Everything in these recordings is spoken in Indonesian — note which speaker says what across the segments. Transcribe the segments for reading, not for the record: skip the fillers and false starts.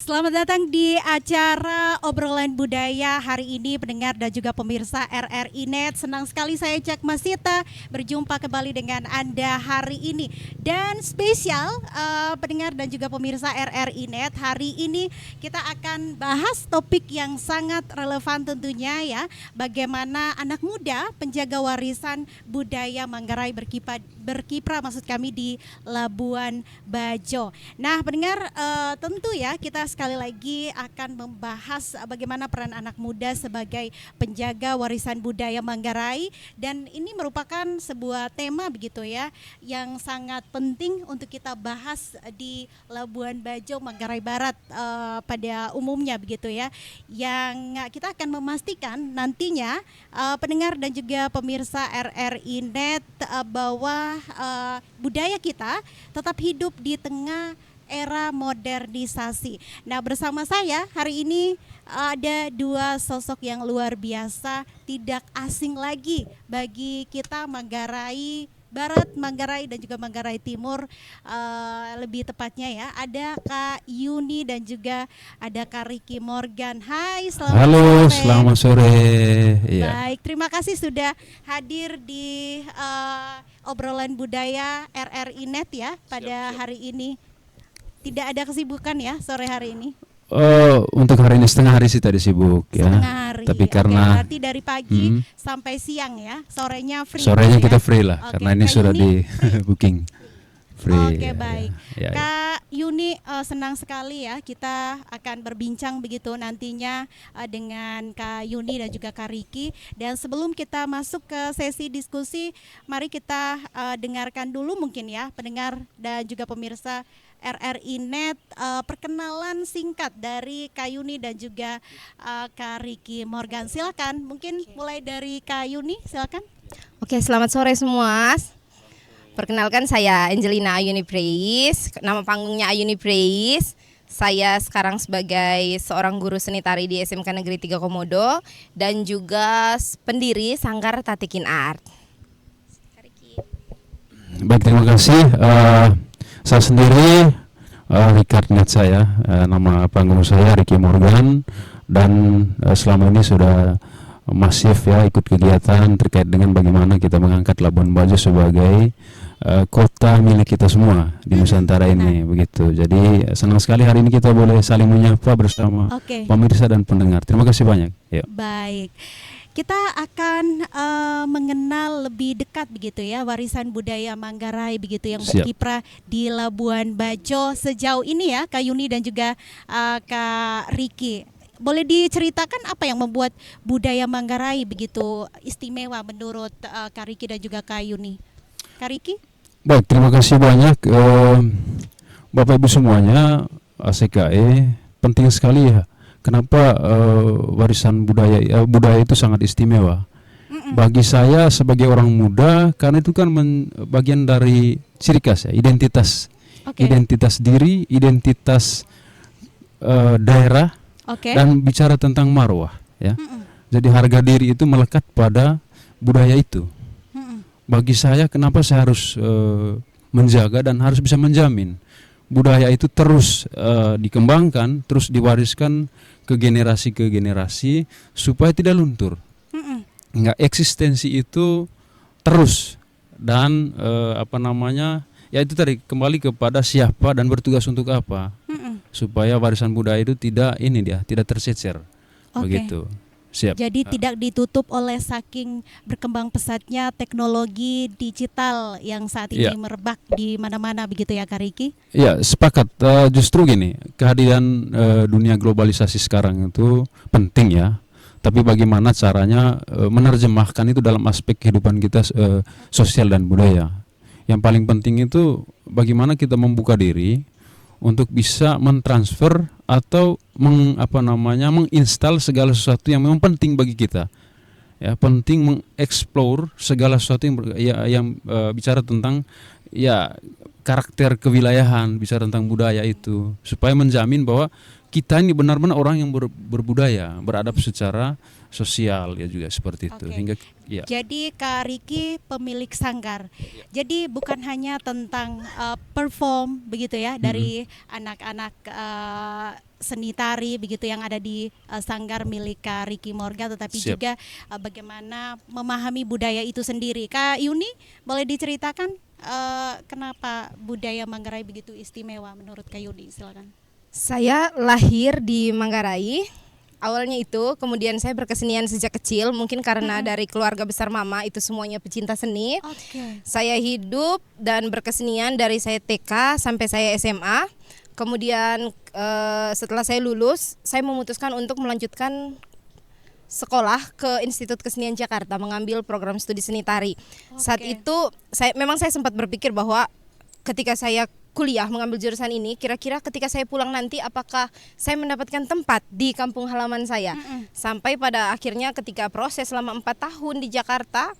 Speaker 1: Selamat datang di acara obrolan budaya hari ini pendengar dan juga pemirsa RRI Net. Senang sekali saya Cak Masita berjumpa kembali dengan Anda hari ini. Dan spesial pendengar dan juga pemirsa RRI Net, hari ini kita akan bahas topik yang sangat relevan tentunya ya. Bagaimana anak muda penjaga warisan budaya Manggarai berkiprah maksud kami di Labuan Bajo. Nah pendengar, tentu ya kita sekali lagi akan membahas bagaimana peran anak muda sebagai penjaga warisan budaya Manggarai, dan ini merupakan sebuah tema begitu ya yang sangat penting untuk kita bahas di Labuan Bajo Manggarai Barat pada umumnya begitu ya, yang kita akan memastikan nantinya pendengar dan juga pemirsa RRI Net bahwa budaya kita tetap hidup di tengah era modernisasi. Nah, bersama saya hari ini ada dua sosok yang luar biasa, tidak asing lagi bagi kita Manggarai Barat, Manggarai dan juga Manggarai Timur, lebih tepatnya ya. Ada Kak Yuni dan juga ada Kak Ricky Morgan. Hai, selamat sore.
Speaker 2: Selamat sore.
Speaker 1: Iya. Baik, terima kasih sudah hadir di obrolan budaya RRI Net ya pada hari ini. Tidak ada kesibukan ya sore hari ini?
Speaker 2: Untuk hari ini setengah hari sih tadi sibuk ya.
Speaker 1: Setengah hari.
Speaker 2: Tapi karena
Speaker 1: berarti dari pagi sampai siang ya, sorenya free.
Speaker 2: Sorenya kita
Speaker 1: ya?
Speaker 2: free lah, karena ini sudah di booking free.
Speaker 1: Oke, baik.
Speaker 2: Ya.
Speaker 1: Kak Yuni, senang sekali ya kita akan berbincang begitu nantinya dengan Kak Yuni dan juga Kak Ricky. Dan sebelum kita masuk ke sesi diskusi, mari kita dengarkan dulu mungkin ya pendengar dan juga pemirsa RRI Net, perkenalan singkat dari Kak Yuni dan juga Kak Ricky Morgan. Silakan, mungkin mulai dari Kak Yuni, silakan.
Speaker 3: Oke, selamat sore semua. Perkenalkan saya Angelina Ayuni Preis, nama panggungnya Ayuni Preis. Saya sekarang sebagai seorang guru seni tari di SMK Negeri 3 Komodo dan juga pendiri Sanggar Tatikin Art.
Speaker 2: Baik, terima kasih. Saya sendiri Richard Net saya, nama panggung saya Ricky Morgan, dan selama ini sudah masif ya ikut kegiatan terkait dengan bagaimana kita mengangkat Labuan Bajo sebagai kota milik kita semua di Nusantara ini begitu. Jadi senang sekali hari ini kita boleh saling menyapa bersama pemirsa dan pendengar. Terima kasih banyak. Yuk.
Speaker 1: Baik. Kita akan mengenal lebih dekat begitu ya warisan budaya Manggarai begitu yang berkiprah di Labuan Bajo sejauh ini ya Kak Yuni dan juga Kak Ricky. Boleh diceritakan apa yang membuat budaya Manggarai begitu istimewa menurut Kak Ricky dan juga Kak Yuni? Kak Ricky?
Speaker 2: Baik, terima kasih banyak Bapak Ibu semuanya. ACKE penting sekali ya. Kenapa warisan budaya itu sangat istimewa bagi saya sebagai orang muda, karena itu kan bagian dari ciri khas ya, identitas diri, identitas daerah, dan bicara tentang marwah ya. Jadi harga diri itu melekat pada budaya itu. Bagi saya kenapa saya harus menjaga dan harus bisa menjamin budaya itu terus dikembangkan, terus diwariskan ke generasi supaya tidak luntur. Enggak, eksistensi itu terus dan ya itu tadi kembali kepada siapa dan bertugas untuk apa. Supaya warisan budaya itu tidak tercecer. Begitu. Siap.
Speaker 1: Jadi tidak ditutup oleh saking berkembang pesatnya teknologi digital yang saat ini merebak di mana-mana begitu ya Kak Ricky?
Speaker 2: Ya, sepakat. Justru gini, kehadiran dunia globalisasi sekarang itu penting ya. Tapi bagaimana caranya menerjemahkan itu dalam aspek kehidupan kita sosial dan budaya. Yang paling penting itu bagaimana kita membuka diri untuk bisa mentransfer atau menginstal segala sesuatu yang memang penting bagi kita. Ya, penting mengeksplor segala sesuatu yang bicara tentang ya karakter kewilayahan, bicara tentang budaya itu, supaya menjamin bahwa kita ini benar-benar orang yang berbudaya, beradab secara sosial ya juga seperti itu.
Speaker 1: Oke.
Speaker 2: Hingga ya.
Speaker 1: Jadi Kak Riki pemilik sanggar. Jadi bukan hanya tentang perform begitu ya dari anak-anak seni tari begitu yang ada di sanggar milik Kak Riki Morga, tetapi
Speaker 2: Siap.
Speaker 1: juga bagaimana memahami budaya itu sendiri. Kak Yuni, boleh diceritakan kenapa budaya Manggarai begitu istimewa menurut Kak Yuni? Silakan.
Speaker 3: Saya lahir di Manggarai. Awalnya itu, kemudian saya berkesenian sejak kecil, mungkin karena dari keluarga besar mama itu semuanya pecinta seni.
Speaker 1: Oke.
Speaker 3: Saya hidup dan berkesenian dari saya TK sampai saya SMA. Kemudian setelah saya lulus, saya memutuskan untuk melanjutkan sekolah ke Institut Kesenian Jakarta, mengambil program studi seni tari. Saat
Speaker 1: Oke.
Speaker 3: itu memang saya sempat berpikir bahwa ketika saya kuliah mengambil jurusan ini, kira-kira ketika saya pulang nanti apakah saya mendapatkan tempat di kampung halaman saya. Sampai pada akhirnya ketika proses selama 4 tahun di Jakarta,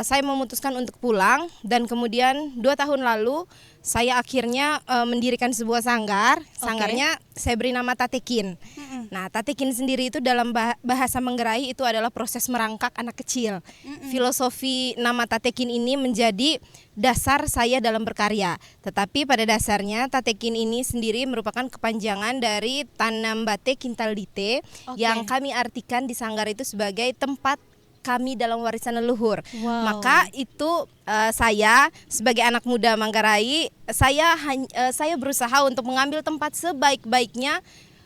Speaker 3: saya memutuskan untuk pulang, dan kemudian 2 tahun lalu saya akhirnya mendirikan sebuah sanggar. Sanggarnya saya beri nama Tatekin. Nah, Tatekin sendiri itu dalam bahasa Manggarai itu adalah proses merangkak anak kecil. Filosofi nama Tatekin ini menjadi dasar saya dalam berkarya. Tetapi pada dasarnya Tatekin ini sendiri merupakan kepanjangan dari Tanam Bate Kintal Dite, yang kami artikan di sanggar itu sebagai tempat kami dalam warisan leluhur.
Speaker 1: Wow.
Speaker 3: Maka itu saya sebagai anak muda Manggarai, saya berusaha untuk mengambil tempat sebaik-baiknya.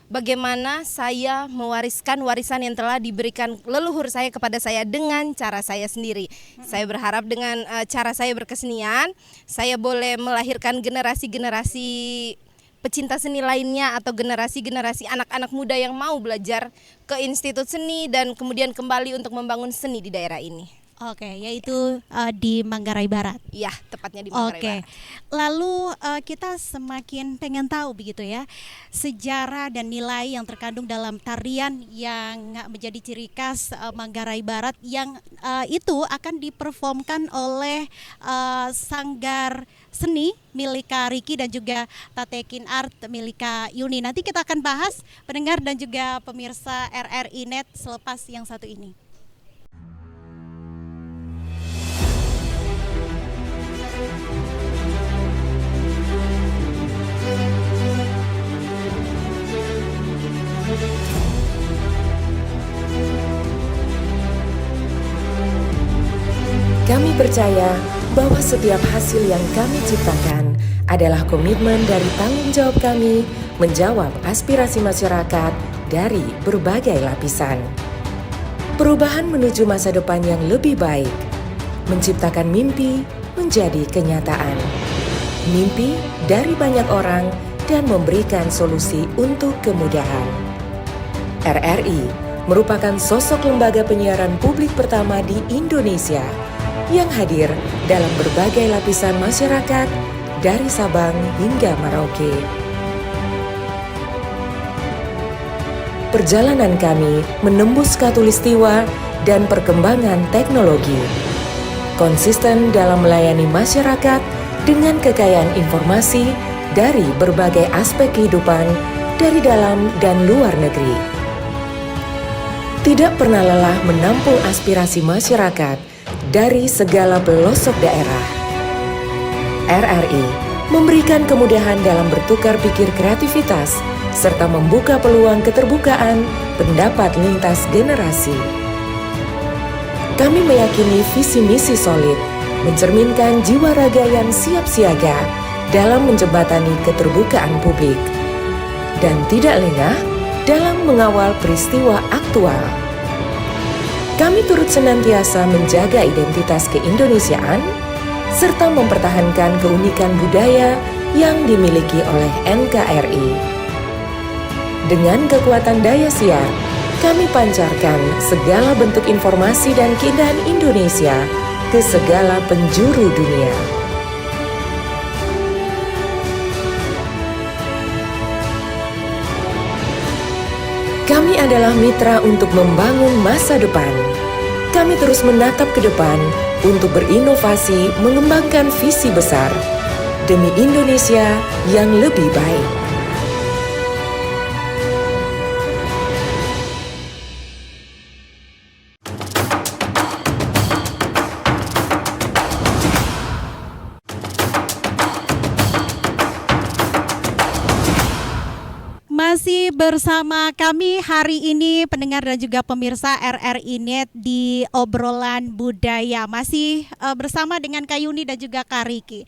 Speaker 3: Bagaimana saya mewariskan warisan yang telah diberikan leluhur saya kepada saya dengan cara saya sendiri. Saya berharap dengan cara saya berkesenian, saya boleh melahirkan generasi-generasi pecinta seni lainnya, atau generasi-generasi anak-anak muda yang mau belajar ke Institut Seni dan kemudian kembali untuk membangun seni di daerah ini.
Speaker 1: Oke, yaitu di Manggarai Barat.
Speaker 3: Ya, tepatnya di Manggarai
Speaker 1: Oke,
Speaker 3: Barat.
Speaker 1: lalu kita semakin pengen tahu begitu ya sejarah dan nilai yang terkandung dalam tarian yang menjadi ciri khas Manggarai Barat, yang itu akan diperformkan oleh sanggar seni milik Kak Riki dan juga Tatekin Art milik Kak Yuni. Nanti kita akan bahas, pendengar dan juga pemirsa RRI Net, selepas yang satu ini.
Speaker 4: Kami percaya bahwa setiap hasil yang kami ciptakan adalah komitmen dari tanggung jawab kami menjawab aspirasi masyarakat dari berbagai lapisan. Perubahan menuju masa depan yang lebih baik, menciptakan mimpi menjadi kenyataan. Mimpi dari banyak orang dan memberikan solusi untuk kemudahan. RRI merupakan sosok lembaga penyiaran publik pertama di Indonesia yang hadir dalam berbagai lapisan masyarakat dari Sabang hingga Merauke. Perjalanan kami menembus khatulistiwa dan perkembangan teknologi, konsisten dalam melayani masyarakat dengan kekayaan informasi dari berbagai aspek kehidupan dari dalam dan luar negeri. Tidak pernah lelah menampung aspirasi masyarakat dari segala pelosok daerah. RRI memberikan kemudahan dalam bertukar pikir kreativitas serta membuka peluang keterbukaan pendapat lintas generasi. Kami meyakini visi misi solid, mencerminkan jiwa raga yang siap siaga dalam menjembatani keterbukaan publik, dan tidak lengah dalam mengawal peristiwa aktual. Kami turut senantiasa menjaga identitas keindonesiaan serta mempertahankan keunikan budaya yang dimiliki oleh NKRI. Dengan kekuatan daya siar, kami pancarkan segala bentuk informasi dan keindahan Indonesia ke segala penjuru dunia. Kami adalah mitra untuk membangun masa depan. Kami terus menatap ke depan untuk berinovasi, mengembangkan visi besar demi Indonesia yang lebih baik.
Speaker 1: kembali bersama kami hari ini pendengar dan juga pemirsa RRI Net di obrolan budaya. Masih bersama dengan Kak Yuni dan juga Kak Riki.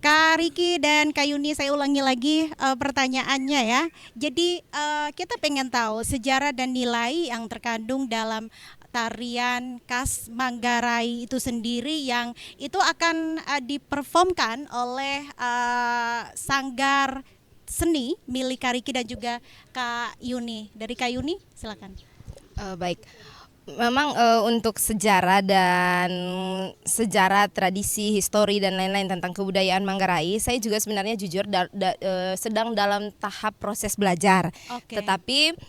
Speaker 1: Kak Riki dan Kak Yuni, saya ulangi lagi pertanyaannya ya. Jadi kita pengen tahu sejarah dan nilai yang terkandung dalam tarian khas Manggarai itu sendiri yang itu akan diperformkan oleh Sanggar Seni milik Kak Riki dan juga Kak Yuni. Dari Kak Yuni, silakan.
Speaker 3: Baik, memang untuk sejarah dan tradisi, histori dan lain-lain tentang kebudayaan Manggarai, saya juga sebenarnya jujur sedang dalam tahap proses belajar.
Speaker 1: Oke.
Speaker 3: Tetapi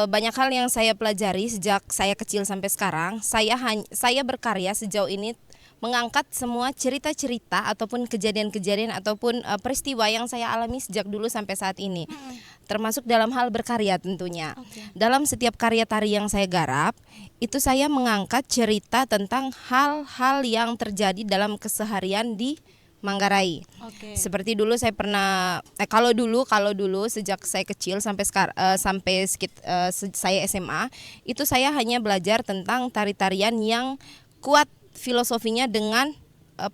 Speaker 3: banyak hal yang saya pelajari sejak saya kecil sampai sekarang. Saya berkarya sejauh ini mengangkat semua cerita-cerita ataupun kejadian-kejadian ataupun peristiwa yang saya alami sejak dulu sampai saat ini. Termasuk dalam hal berkarya tentunya. Dalam setiap karya tari yang saya garap, itu saya mengangkat cerita tentang hal-hal yang terjadi dalam keseharian di Manggarai. Seperti dulu saya pernah kalau dulu sejak saya kecil sampai saya SMA, itu saya hanya belajar tentang tari-tarian yang kuat filosofinya dengan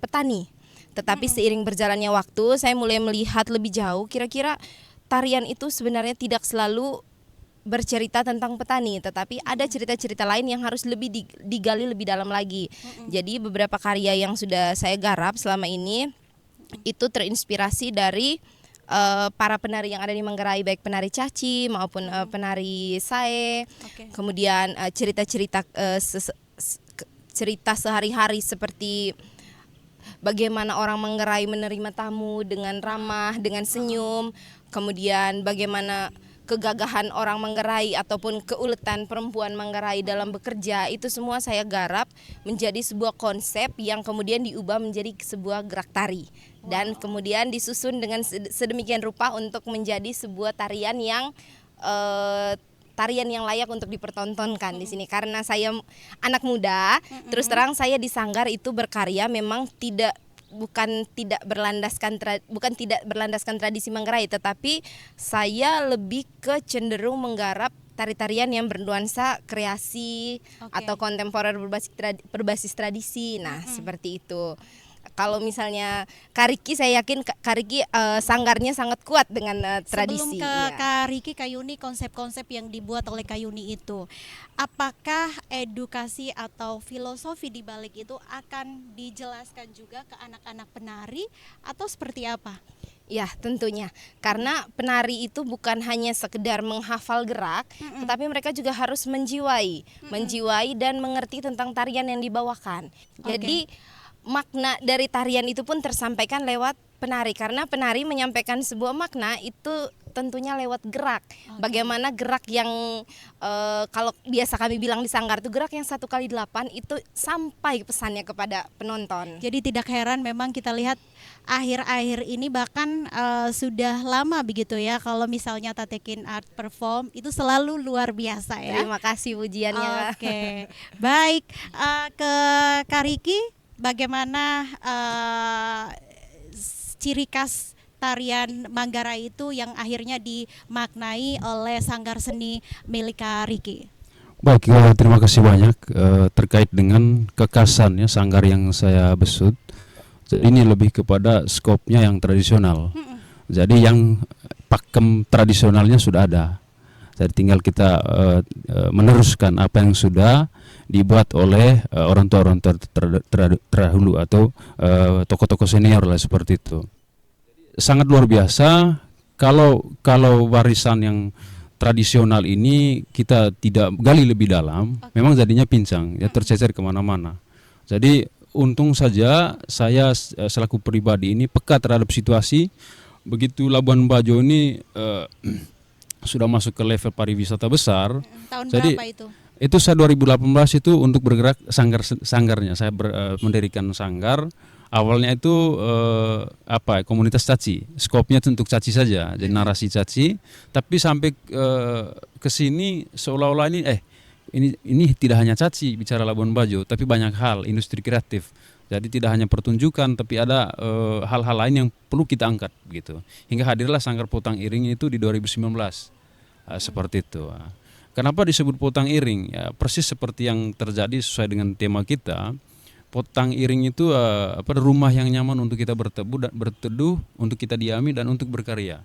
Speaker 3: petani. Tetapi seiring berjalannya waktu, saya mulai melihat lebih jauh, kira-kira tarian itu sebenarnya tidak selalu bercerita tentang petani, tetapi ada cerita-cerita lain yang harus lebih digali lebih dalam lagi. Jadi beberapa karya yang sudah saya garap selama ini itu terinspirasi dari para penari yang ada di Manggarai, baik penari caci maupun penari sae. Kemudian cerita sehari-hari seperti bagaimana orang Manggarai menerima tamu dengan ramah, dengan senyum. Kemudian bagaimana kegagahan orang Manggarai ataupun keuletan perempuan Manggarai dalam bekerja, itu semua saya garap menjadi sebuah konsep yang kemudian diubah menjadi sebuah gerak tari. Dan kemudian disusun dengan sedemikian rupa untuk menjadi sebuah tarian yang layak untuk dipertontonkan di sini. Karena saya anak muda, terus terang saya di Sanggar itu berkarya memang bukan tidak berlandaskan tradisi Manggarai, tetapi saya lebih ke cenderung menggarap tari-tarian yang bernuansa kreasi atau kontemporer berbasis tradisi. Nah, seperti itu. Kalau misalnya Kak Riki, saya yakin Kak Riki sanggarnya sangat kuat dengan tradisi.
Speaker 1: Sebelum ke Kak Riki, Kak Yuni, konsep-konsep yang dibuat oleh Kak Yuni itu, apakah edukasi atau filosofi di balik itu akan dijelaskan juga ke anak-anak penari atau seperti apa?
Speaker 3: Ya, tentunya. Karena penari itu bukan hanya sekedar menghafal gerak, tetapi mereka juga harus menjiwai dan mengerti tentang tarian yang dibawakan. Jadi makna dari tarian itu pun tersampaikan lewat penari, karena penari menyampaikan sebuah makna itu tentunya lewat gerak. Bagaimana gerak yang kalau biasa kami bilang di Sanggar itu gerak yang 1x8 itu sampai pesannya kepada penonton.
Speaker 1: Jadi tidak heran memang kita lihat akhir-akhir ini bahkan sudah lama begitu ya, kalau misalnya Tatekin Art perform itu selalu luar biasa ya.
Speaker 3: Terima kasih pujiannya.
Speaker 1: Oke. Baik, ke Kak Riki, bagaimana ciri khas tarian Manggarai itu yang akhirnya dimaknai oleh Sanggar Seni milik Kak Riki?
Speaker 2: Baik, terima kasih banyak terkait dengan kekhasannya sanggar yang saya besut. Jadi ini lebih kepada skopnya yang tradisional. Jadi yang pakem tradisionalnya sudah ada. Jadi tinggal kita meneruskan apa yang sudah dibuat oleh orang tua terdahulu atau tokoh-tokoh senior lah, seperti itu. Sangat luar biasa kalau warisan yang tradisional ini kita tidak gali lebih dalam, memang jadinya pincang, ya tercecer kemana-mana. Jadi untung saja saya selaku pribadi ini peka terhadap situasi. Begitu Labuan Bajo ini sudah masuk ke level pariwisata besar.
Speaker 1: Tahun
Speaker 2: jadi,
Speaker 1: berapa itu?
Speaker 2: Itu saya 2018 itu untuk bergerak sanggarnya. Saya mendirikan sanggar. Awalnya itu komunitas caci. Skopnya itu untuk caci saja, jadi narasi caci. Tapi sampai ke sini seolah-olah ini tidak hanya caci bicara Labuan Bajo, tapi banyak hal, industri kreatif. Jadi tidak hanya pertunjukan, tapi ada hal-hal lain yang perlu kita angkat gitu. Hingga hadirlah Sanggar Potang Iring itu di 2019. seperti itu. Kenapa disebut potang iring? Ya, persis seperti yang terjadi sesuai dengan tema kita. Potang iring itu rumah yang nyaman untuk kita berteduh, untuk kita diami dan untuk berkarya.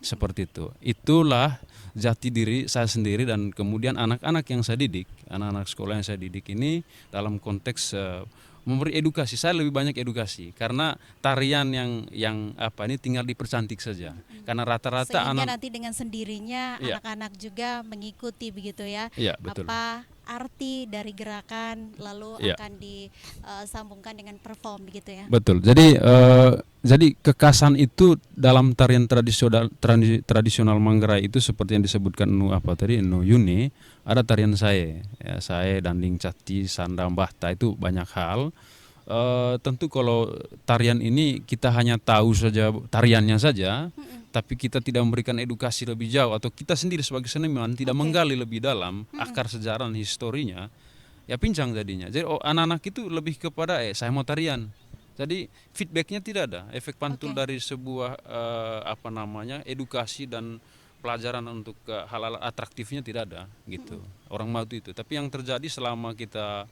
Speaker 2: Seperti itu. Itulah jati diri saya sendiri dan kemudian anak-anak yang saya didik, anak-anak sekolah yang saya didik ini dalam konteks memberi edukasi. Saya lebih banyak edukasi karena tarian yang ini tinggal dipercantik saja. Karena rata-rata
Speaker 1: sehingga nanti dengan sendirinya anak-anak juga mengikuti begitu ya.
Speaker 2: Iya, betul.
Speaker 1: Apa arti dari gerakan lalu akan disambungkan dengan perform begitu ya.
Speaker 2: Betul. Jadi kekasan itu dalam tarian tradisional Manggarai itu seperti yang disebutkan Nu Yuni, ada tarian saya Danding Cati Sanda Bahta, itu banyak hal. Tentu kalau tarian ini kita hanya tahu saja tariannya saja, tapi kita tidak memberikan edukasi lebih jauh atau kita sendiri sebagai seniman tidak menggali lebih dalam akar sejarah dan historinya, ya pincang jadinya. Jadi anak-anak itu lebih kepada saya mau tarian. Jadi feedbacknya tidak ada, efek pantul dari sebuah edukasi dan pelajaran untuk hal-hal atraktifnya tidak ada gitu. Orang mau itu. Tapi yang terjadi selama kita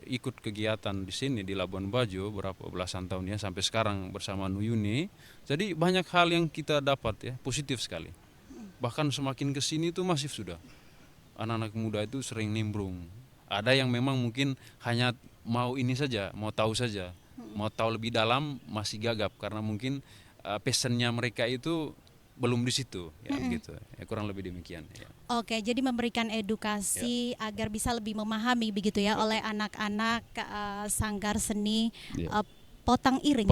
Speaker 2: ikut kegiatan di sini di Labuan Bajo berapa belasan tahun ya sampai sekarang bersama Nu Yuni, jadi banyak hal yang kita dapat ya, positif sekali. Bahkan semakin ke sini itu masif sudah. Anak-anak muda itu sering nimbrung. Ada yang memang mungkin hanya mau ini saja, mau tahu saja. Mau tahu lebih dalam masih gagap karena mungkin passionnya mereka itu belum di situ ya gitu. Ya, kurang lebih demikian ya.
Speaker 1: Oke, jadi memberikan edukasi agar bisa lebih memahami begitu ya oleh anak-anak sanggar seni potang iring.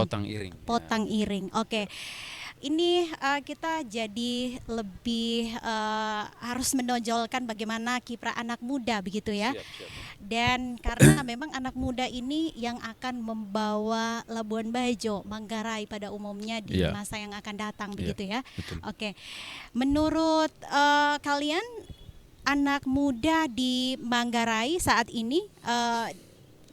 Speaker 1: Potang iring. Oke. Ini kita jadi lebih harus menonjolkan bagaimana kiprah anak muda begitu ya.
Speaker 2: Siap.
Speaker 1: Dan karena memang anak muda ini yang akan membawa Labuan Bajo, Manggarai pada umumnya di masa yang akan datang begitu ya.
Speaker 2: Betul.
Speaker 1: Oke. Menurut kalian anak muda di Manggarai saat ini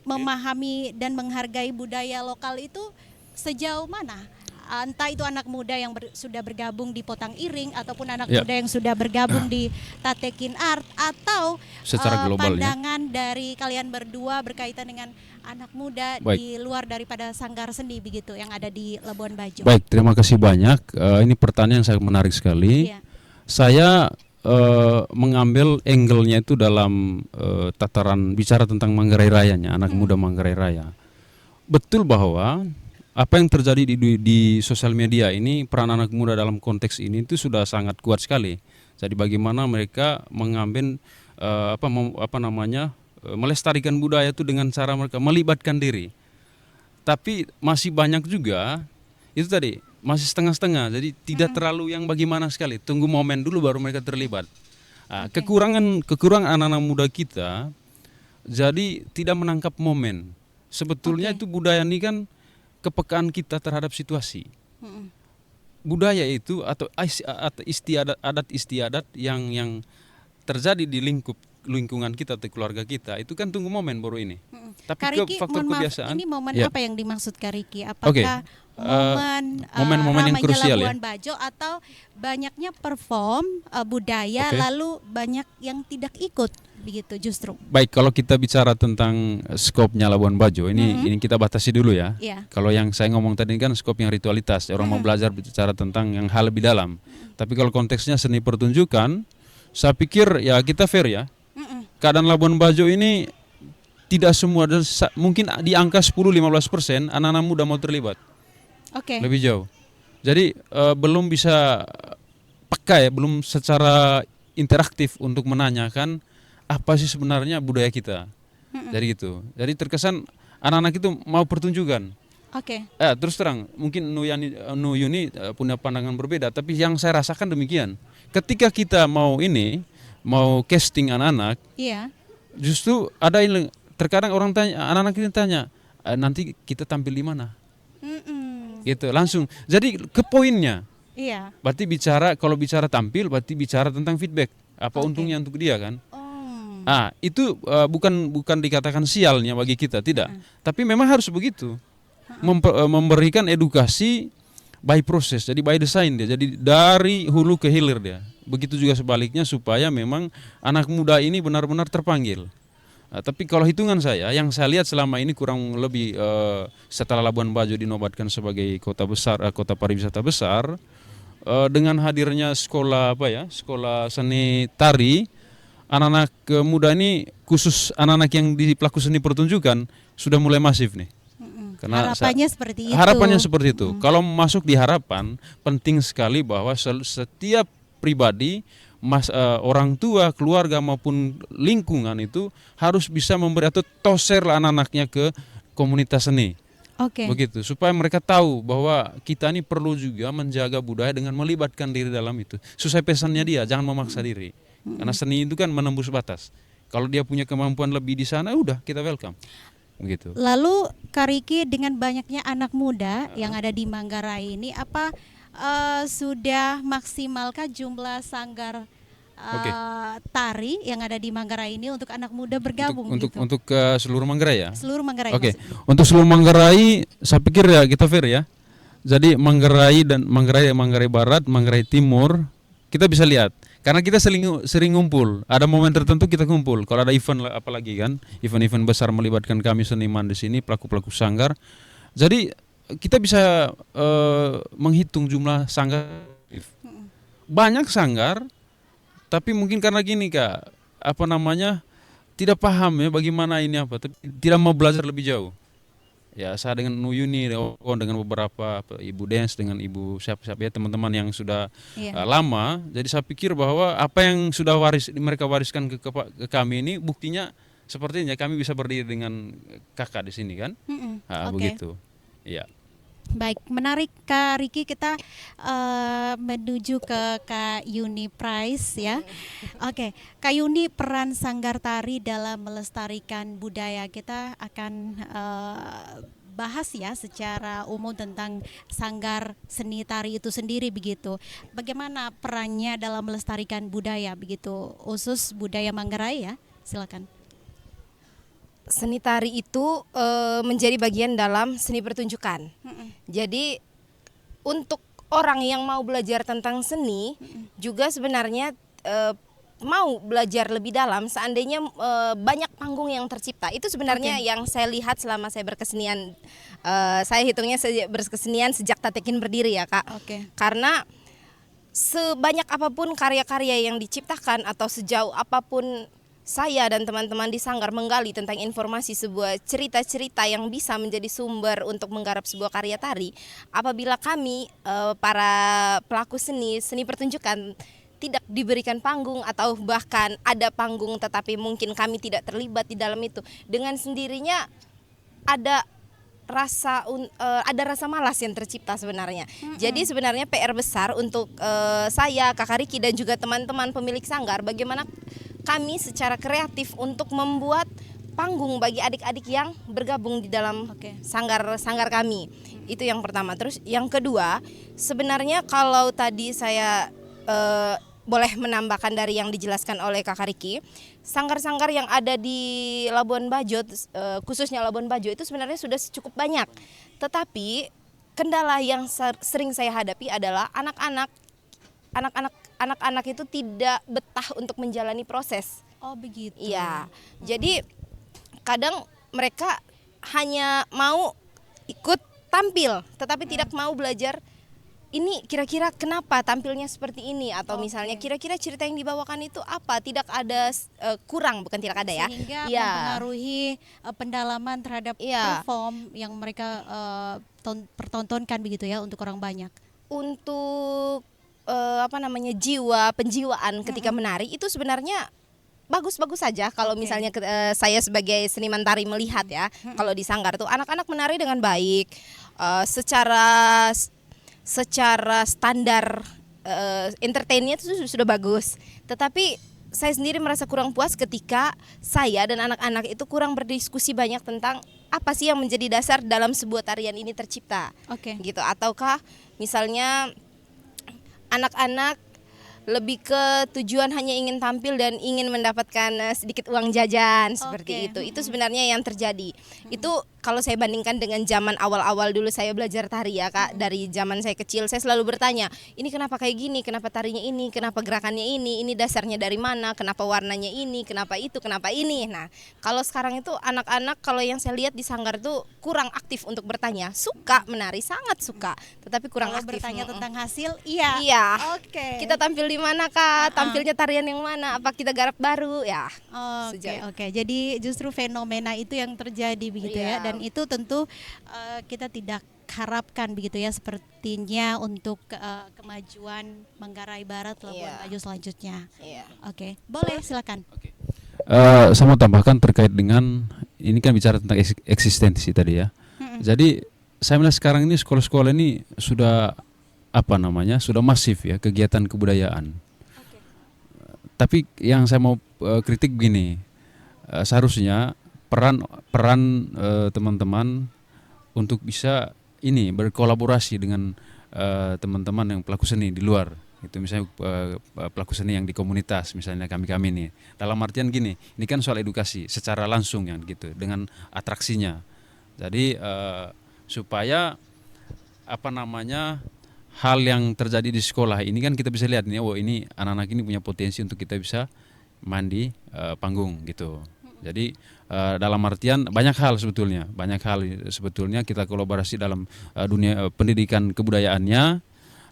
Speaker 1: memahami dan menghargai budaya lokal itu sejauh mana? Entah itu anak muda yang sudah bergabung di Potang Iring ataupun anak muda yang sudah bergabung di Tatekin Art atau
Speaker 2: secara global,
Speaker 1: pandangan dari kalian berdua berkaitan dengan anak muda di luar daripada sanggar seni begitu yang ada di Labuan Bajo.
Speaker 2: Baik, terima kasih banyak. Ini pertanyaan yang sangat menarik sekali. Saya mengambil angle-nya itu dalam tataran bicara tentang Manggarai Rayanya, anak muda Manggarai Raya. Betul bahwa apa yang terjadi di sosial media ini, peran anak muda dalam konteks ini itu sudah sangat kuat sekali. Jadi bagaimana mereka mengambil melestarikan budaya itu dengan cara mereka melibatkan diri. Tapi masih banyak juga itu tadi masih setengah-setengah. Jadi tidak terlalu yang bagaimana sekali. Tunggu momen dulu baru mereka terlibat. Kekurangan anak-anak muda kita jadi tidak menangkap momen. Sebetulnya itu budaya ini kan kepekaan kita terhadap situasi. Budaya itu atau adat istiadat yang terjadi di lingkungan kita atau keluarga kita itu kan tunggu momen baru ini. Tapi
Speaker 1: Kariki,
Speaker 2: faktor kebiasaan.
Speaker 1: Ini momen apa yang dimaksud Kariki? Apakah
Speaker 2: momen-momen yang krusial
Speaker 1: Labuan Bajo atau banyaknya perform budaya lalu banyak yang tidak ikut begitu justru? Baik,
Speaker 2: kalau kita bicara tentang skopnya Labuan Bajo ini kita batasi dulu ya. Kalau yang saya ngomong tadi kan skop yang ritualitas, orang mau belajar bicara tentang yang hal lebih dalam. Tapi kalau konteksnya seni pertunjukan, saya pikir ya kita fair ya. Keadaan Labuan Bajo ini tidak semua, mungkin di angka 10-15% anak-anak muda mau terlibat. Lebih jauh. Jadi belum bisa peka ya, belum secara interaktif untuk menanyakan apa sih sebenarnya budaya kita. Jadi gitu. Jadi terkesan anak-anak itu mau pertunjukan. Terus terang, mungkin Nu Yuni punya pandangan berbeda, tapi yang saya rasakan demikian. Ketika kita mau casting anak-anak, justru ada yang terkadang orang tanya, anak-anak ini tanya, nanti kita tampil di mana? Gitu langsung. Jadi ke poinnya. Berarti kalau bicara tampil, berarti bicara tentang feedback. Apa untungnya untuk dia kan? Itu bukan dikatakan sialnya bagi kita, tidak. Tapi memang harus begitu. Memberikan edukasi by proses, jadi by design dia. Jadi dari hulu ke hilir dia. begitu juga sebaliknya supaya memang anak muda ini benar-benar terpanggil. Tapi kalau hitungan saya, yang saya lihat selama ini kurang lebih setelah Labuan Bajo dinobatkan sebagai kota besar, kota pariwisata besar, dengan hadirnya sekolah seni tari, anak-anak muda ini, khusus anak-anak yang di pelaku seni pertunjukan sudah mulai masif nih. Karena harapannya seperti itu. Kalau masuk di harapan, penting sekali bahwa setiap pribadi, orang tua, keluarga maupun lingkungan itu harus bisa memberi atau toser anak-anaknya ke komunitas seni. Begitu, supaya mereka tahu bahwa kita ini perlu juga menjaga budaya dengan melibatkan diri dalam itu. Sesuai pesannya dia, jangan memaksa diri. Karena seni itu kan menembus batas. Kalau dia punya kemampuan lebih di sana, udah kita welcome. Begitu.
Speaker 1: Lalu Kak Riki, dengan banyaknya anak muda yang ada di Manggarai ini, apa sudah maksimalkah jumlah sanggar tari yang ada di Manggarai ini untuk anak muda bergabung?
Speaker 2: Untuk seluruh Manggarai ya?
Speaker 1: Seluruh Manggarai.
Speaker 2: Untuk seluruh Manggarai, saya pikir ya kita fair ya. Jadi Manggarai Barat, Manggarai Timur, kita bisa lihat. Karena kita sering ngumpul, ada momen tertentu kita kumpul. Kalau ada event apalagi kan, event-event besar melibatkan kami seniman di sini, pelaku-pelaku sanggar. Jadi kita bisa menghitung jumlah sanggar. Banyak sanggar, tapi mungkin karena gini Kak, tidak paham ya bagaimana ini tapi tidak mau belajar lebih jauh. Ya, saya dengan Nuyuni, dengan beberapa Ibu Dens, dengan Ibu siapa-siapa ya, teman-teman yang sudah lama. Jadi saya pikir bahwa apa yang sudah mereka wariskan ke kami ini, buktinya sepertinya kami bisa berdiri dengan kakak di sini kan. Begitu. Iya.
Speaker 1: Baik, menarik Kak Riki, kita menuju ke Kak Yuni Price ya. Kak Yuni, peran sanggar tari dalam melestarikan budaya, kita akan bahas ya secara umum tentang sanggar seni tari itu sendiri begitu. Bagaimana perannya dalam melestarikan budaya begitu, khusus budaya Manggarai ya? Silakan.
Speaker 3: Seni tari itu menjadi bagian dalam seni pertunjukan. Jadi untuk orang yang mau belajar tentang seni juga sebenarnya mau belajar lebih dalam, seandainya banyak panggung yang tercipta. Itu sebenarnya yang saya lihat selama saya berkesenian. Saya hitungnya berkesenian sejak Tatekin berdiri ya Kak. Karena sebanyak apapun karya-karya yang diciptakan atau sejauh apapun saya dan teman-teman di Sanggar menggali tentang informasi sebuah cerita-cerita yang bisa menjadi sumber untuk menggarap sebuah karya tari, apabila kami para pelaku seni pertunjukan tidak diberikan panggung atau bahkan ada panggung tetapi mungkin kami tidak terlibat di dalam itu, dengan sendirinya ada rasa malas yang tercipta sebenarnya. Jadi sebenarnya PR besar untuk saya, Kakak Riki dan juga teman-teman pemilik Sanggar, bagaimana kami secara kreatif untuk membuat panggung bagi adik-adik yang bergabung di dalam sanggar kami. Itu yang pertama. Terus yang kedua, sebenarnya kalau tadi saya boleh menambahkan dari yang dijelaskan oleh Kakak Riki, sanggar-sanggar yang ada di Labuan Bajo, khususnya Labuan Bajo itu sebenarnya sudah cukup banyak. Tetapi kendala yang sering saya hadapi adalah anak-anak itu tidak betah untuk menjalani proses.
Speaker 1: Oh begitu.
Speaker 3: Iya. Jadi kadang mereka hanya mau ikut tampil, tetapi tidak mau belajar. Ini kira-kira kenapa tampilnya seperti ini, atau misalnya kira-kira cerita yang dibawakan itu apa, tidak ada kurang, bukan tidak ada ya.
Speaker 1: Sehingga mempengaruhi pendalaman terhadap perform yang mereka pertontonkan begitu ya untuk orang banyak.
Speaker 3: Untuk penjiwaan ketika menari itu sebenarnya bagus-bagus saja kalau misalnya saya sebagai seniman tari melihat ya. Kalau di Sanggar tuh anak-anak menari dengan baik, secara standar entertainnya itu sudah bagus. Tetapi saya sendiri merasa kurang puas ketika saya dan anak-anak itu kurang berdiskusi banyak tentang apa sih yang menjadi dasar dalam sebuah tarian ini tercipta. Gitu. Ataukah misalnya anak-anak lebih ke tujuan hanya ingin tampil dan ingin mendapatkan sedikit uang jajan seperti itu. Itu sebenarnya yang terjadi. Itu kalau saya bandingkan dengan zaman awal-awal dulu saya belajar tari ya Kak, dari zaman saya kecil saya selalu bertanya, ini kenapa kayak gini, kenapa tarinya ini, kenapa gerakannya ini dasarnya dari mana, kenapa warnanya ini, kenapa itu, kenapa ini. Nah, kalau sekarang itu anak-anak kalau yang saya lihat di sanggar tuh kurang aktif untuk bertanya, suka menari, sangat suka, tetapi kurang
Speaker 1: Kalau
Speaker 3: aktif.
Speaker 1: bertanya tentang hasil, iya.
Speaker 3: Iya.
Speaker 1: Oke.
Speaker 3: Kita tampil di mana Kak, tampilnya tarian yang mana, apa kita garap baru ya.
Speaker 1: Oke. Jadi justru fenomena itu yang terjadi begitu ya,
Speaker 3: Iya.
Speaker 1: dan itu tentu kita tidak harapkan begitu ya, sepertinya untuk kemajuan Manggarai Barat Labuan
Speaker 3: Iya.
Speaker 1: Bajo selanjutnya.
Speaker 3: Iya.
Speaker 1: Oke, boleh silakan.
Speaker 2: Saya mau tambahkan terkait dengan ini kan bicara tentang eksistensi tadi ya. Jadi saya melihat sekarang ini sekolah-sekolah ini sudah sudah masif ya kegiatan kebudayaan. Tapi yang saya mau kritik begini, seharusnya peran teman-teman untuk bisa berkolaborasi dengan teman-teman yang pelaku seni di luar. Itu misalnya pelaku seni yang di komunitas, misalnya kami nih. Dalam artian gini, ini kan soal edukasi secara langsung ya gitu, dengan atraksinya. Jadi supaya hal yang terjadi di sekolah ini kan kita bisa lihat nih, ini anak-anak ini punya potensi untuk kita bisa mandi panggung gitu. Jadi dalam artian banyak hal sebetulnya kita kolaborasi dalam dunia pendidikan kebudayaannya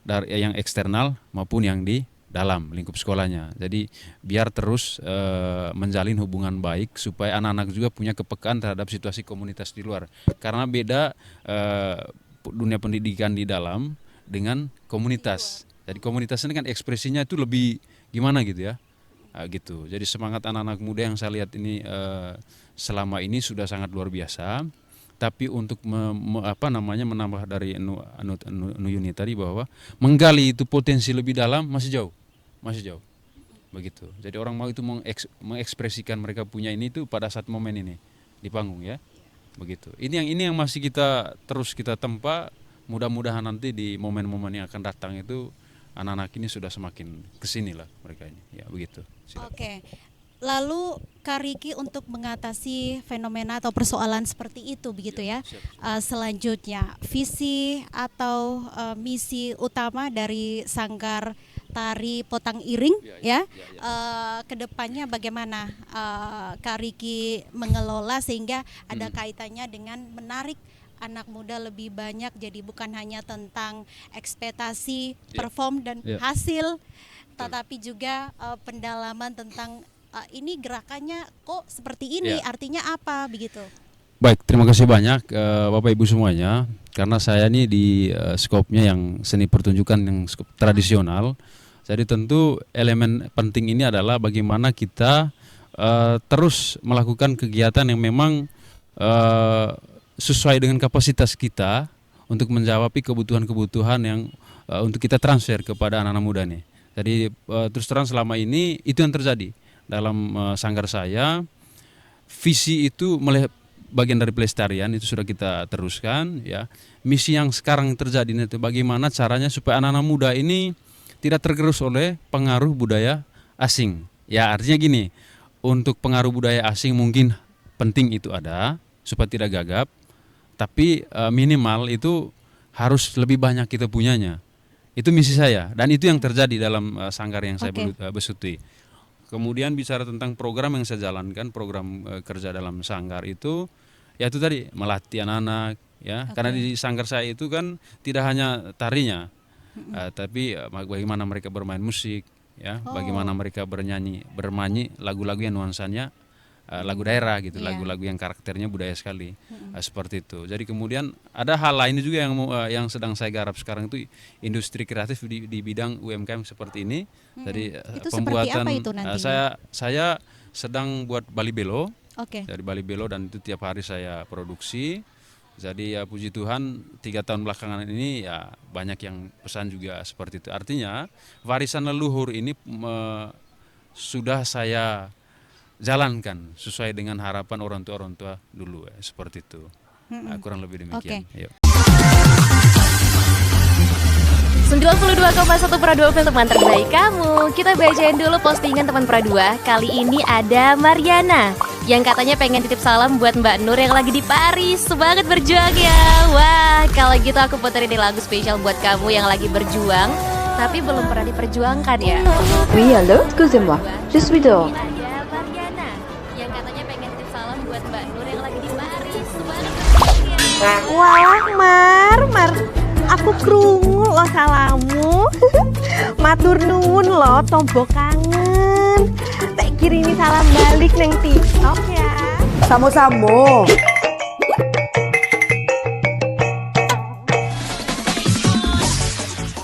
Speaker 2: dari yang eksternal maupun yang di dalam lingkup sekolahnya. Jadi biar terus menjalin hubungan baik supaya anak-anak juga punya kepekaan terhadap situasi komunitas di luar. Karena beda dunia pendidikan di dalam dengan komunitas. Jadi komunitas ini kan ekspresinya itu lebih gimana gitu ya. Gitu. Jadi semangat anak-anak muda yang saya lihat ini selama ini sudah sangat luar biasa. Tapi untuk menambah dari Yuni tadi bahwa menggali itu potensi lebih dalam masih jauh. Begitu. Jadi orang mau itu mengekspresikan mereka punya ini itu pada saat momen ini di panggung ya. Begitu. Ini yang masih kita tempa. Mudah-mudahan nanti di momen-momen yang akan datang itu anak-anak ini sudah semakin kesini lah mereka ini. Ya begitu. Silakan.
Speaker 1: Oke. Lalu Kak Riki untuk mengatasi fenomena atau persoalan seperti itu begitu ya. Selanjutnya visi atau misi utama dari Sanggar Tari Potang Iring kedepannya bagaimana Kak Riki mengelola sehingga ada kaitannya dengan menarik anak muda lebih banyak, jadi bukan hanya tentang ekspektasi, perform dan hasil, tetapi juga pendalaman tentang ini gerakannya kok seperti ini, artinya apa begitu.
Speaker 2: Baik, terima kasih banyak Bapak Ibu semuanya. Karena saya ini di skopnya yang seni pertunjukan yang skop tradisional. Jadi tentu elemen penting ini adalah bagaimana kita terus melakukan kegiatan yang memang sesuai dengan kapasitas kita untuk menjawab kebutuhan-kebutuhan yang untuk kita transfer kepada anak-anak muda nih. Jadi terus terang selama ini itu yang terjadi dalam sanggar saya. Visi itu bagian dari pelestarian itu sudah kita teruskan ya. Misi yang sekarang terjadi itu bagaimana caranya supaya anak-anak muda ini tidak tergerus oleh pengaruh budaya asing. Ya artinya gini, untuk pengaruh budaya asing mungkin penting itu ada supaya tidak gagap. Tapi minimal itu harus lebih banyak kita punyanya. Itu misi saya dan itu yang terjadi dalam sanggar yang saya besuti. Kemudian bicara tentang program yang saya jalankan, program kerja dalam sanggar itu, ya itu tadi melatih anak-anak ya. Karena di sanggar saya itu kan tidak hanya tarinya, tapi bagaimana mereka bermain musik, ya, bagaimana mereka bermain lagu-lagu yang nuansanya lagu daerah gitu, lagu-lagu yang karakternya budaya sekali, seperti itu. Jadi kemudian ada hal lain juga yang sedang saya garap sekarang itu industri kreatif di bidang UMKM seperti ini. Jadi
Speaker 1: itu
Speaker 2: pembuatan
Speaker 1: apa itu nantinya?
Speaker 2: saya sedang buat Bali Belo,
Speaker 1: dari
Speaker 2: Bali Belo dan itu tiap hari saya produksi. Jadi ya puji Tuhan 3 tahun belakangan ini ya banyak yang pesan juga seperti itu. Artinya warisan leluhur ini sudah saya jalankan sesuai dengan harapan orang tua dulu ya, seperti itu. Kurang lebih demikian.
Speaker 5: 92,1 Pra 2 untuk teman terbaik kamu. Kita bacain dulu postingan teman Pra 2. Kali ini ada Mariana. yang katanya pengen titip salam buat Mbak Nur yang lagi di Paris. Semangat berjuang ya. Wah, kalau gitu aku puterin nih lagu spesial buat kamu yang lagi berjuang tapi belum pernah diperjuangkan ya.
Speaker 6: Oui, allô, excusez-moi, je suis dehors.
Speaker 5: Ada Mariana yang katanya pengen titip salam buat Mbak Nur yang lagi di Paris. Semangat berjuang ya.
Speaker 7: Wah, Mar, aku krungu lo salamu. Matur nuwun lo, tombo kangen. Tak kirimi salam balik neng TikTok ya.
Speaker 8: Samo-samo.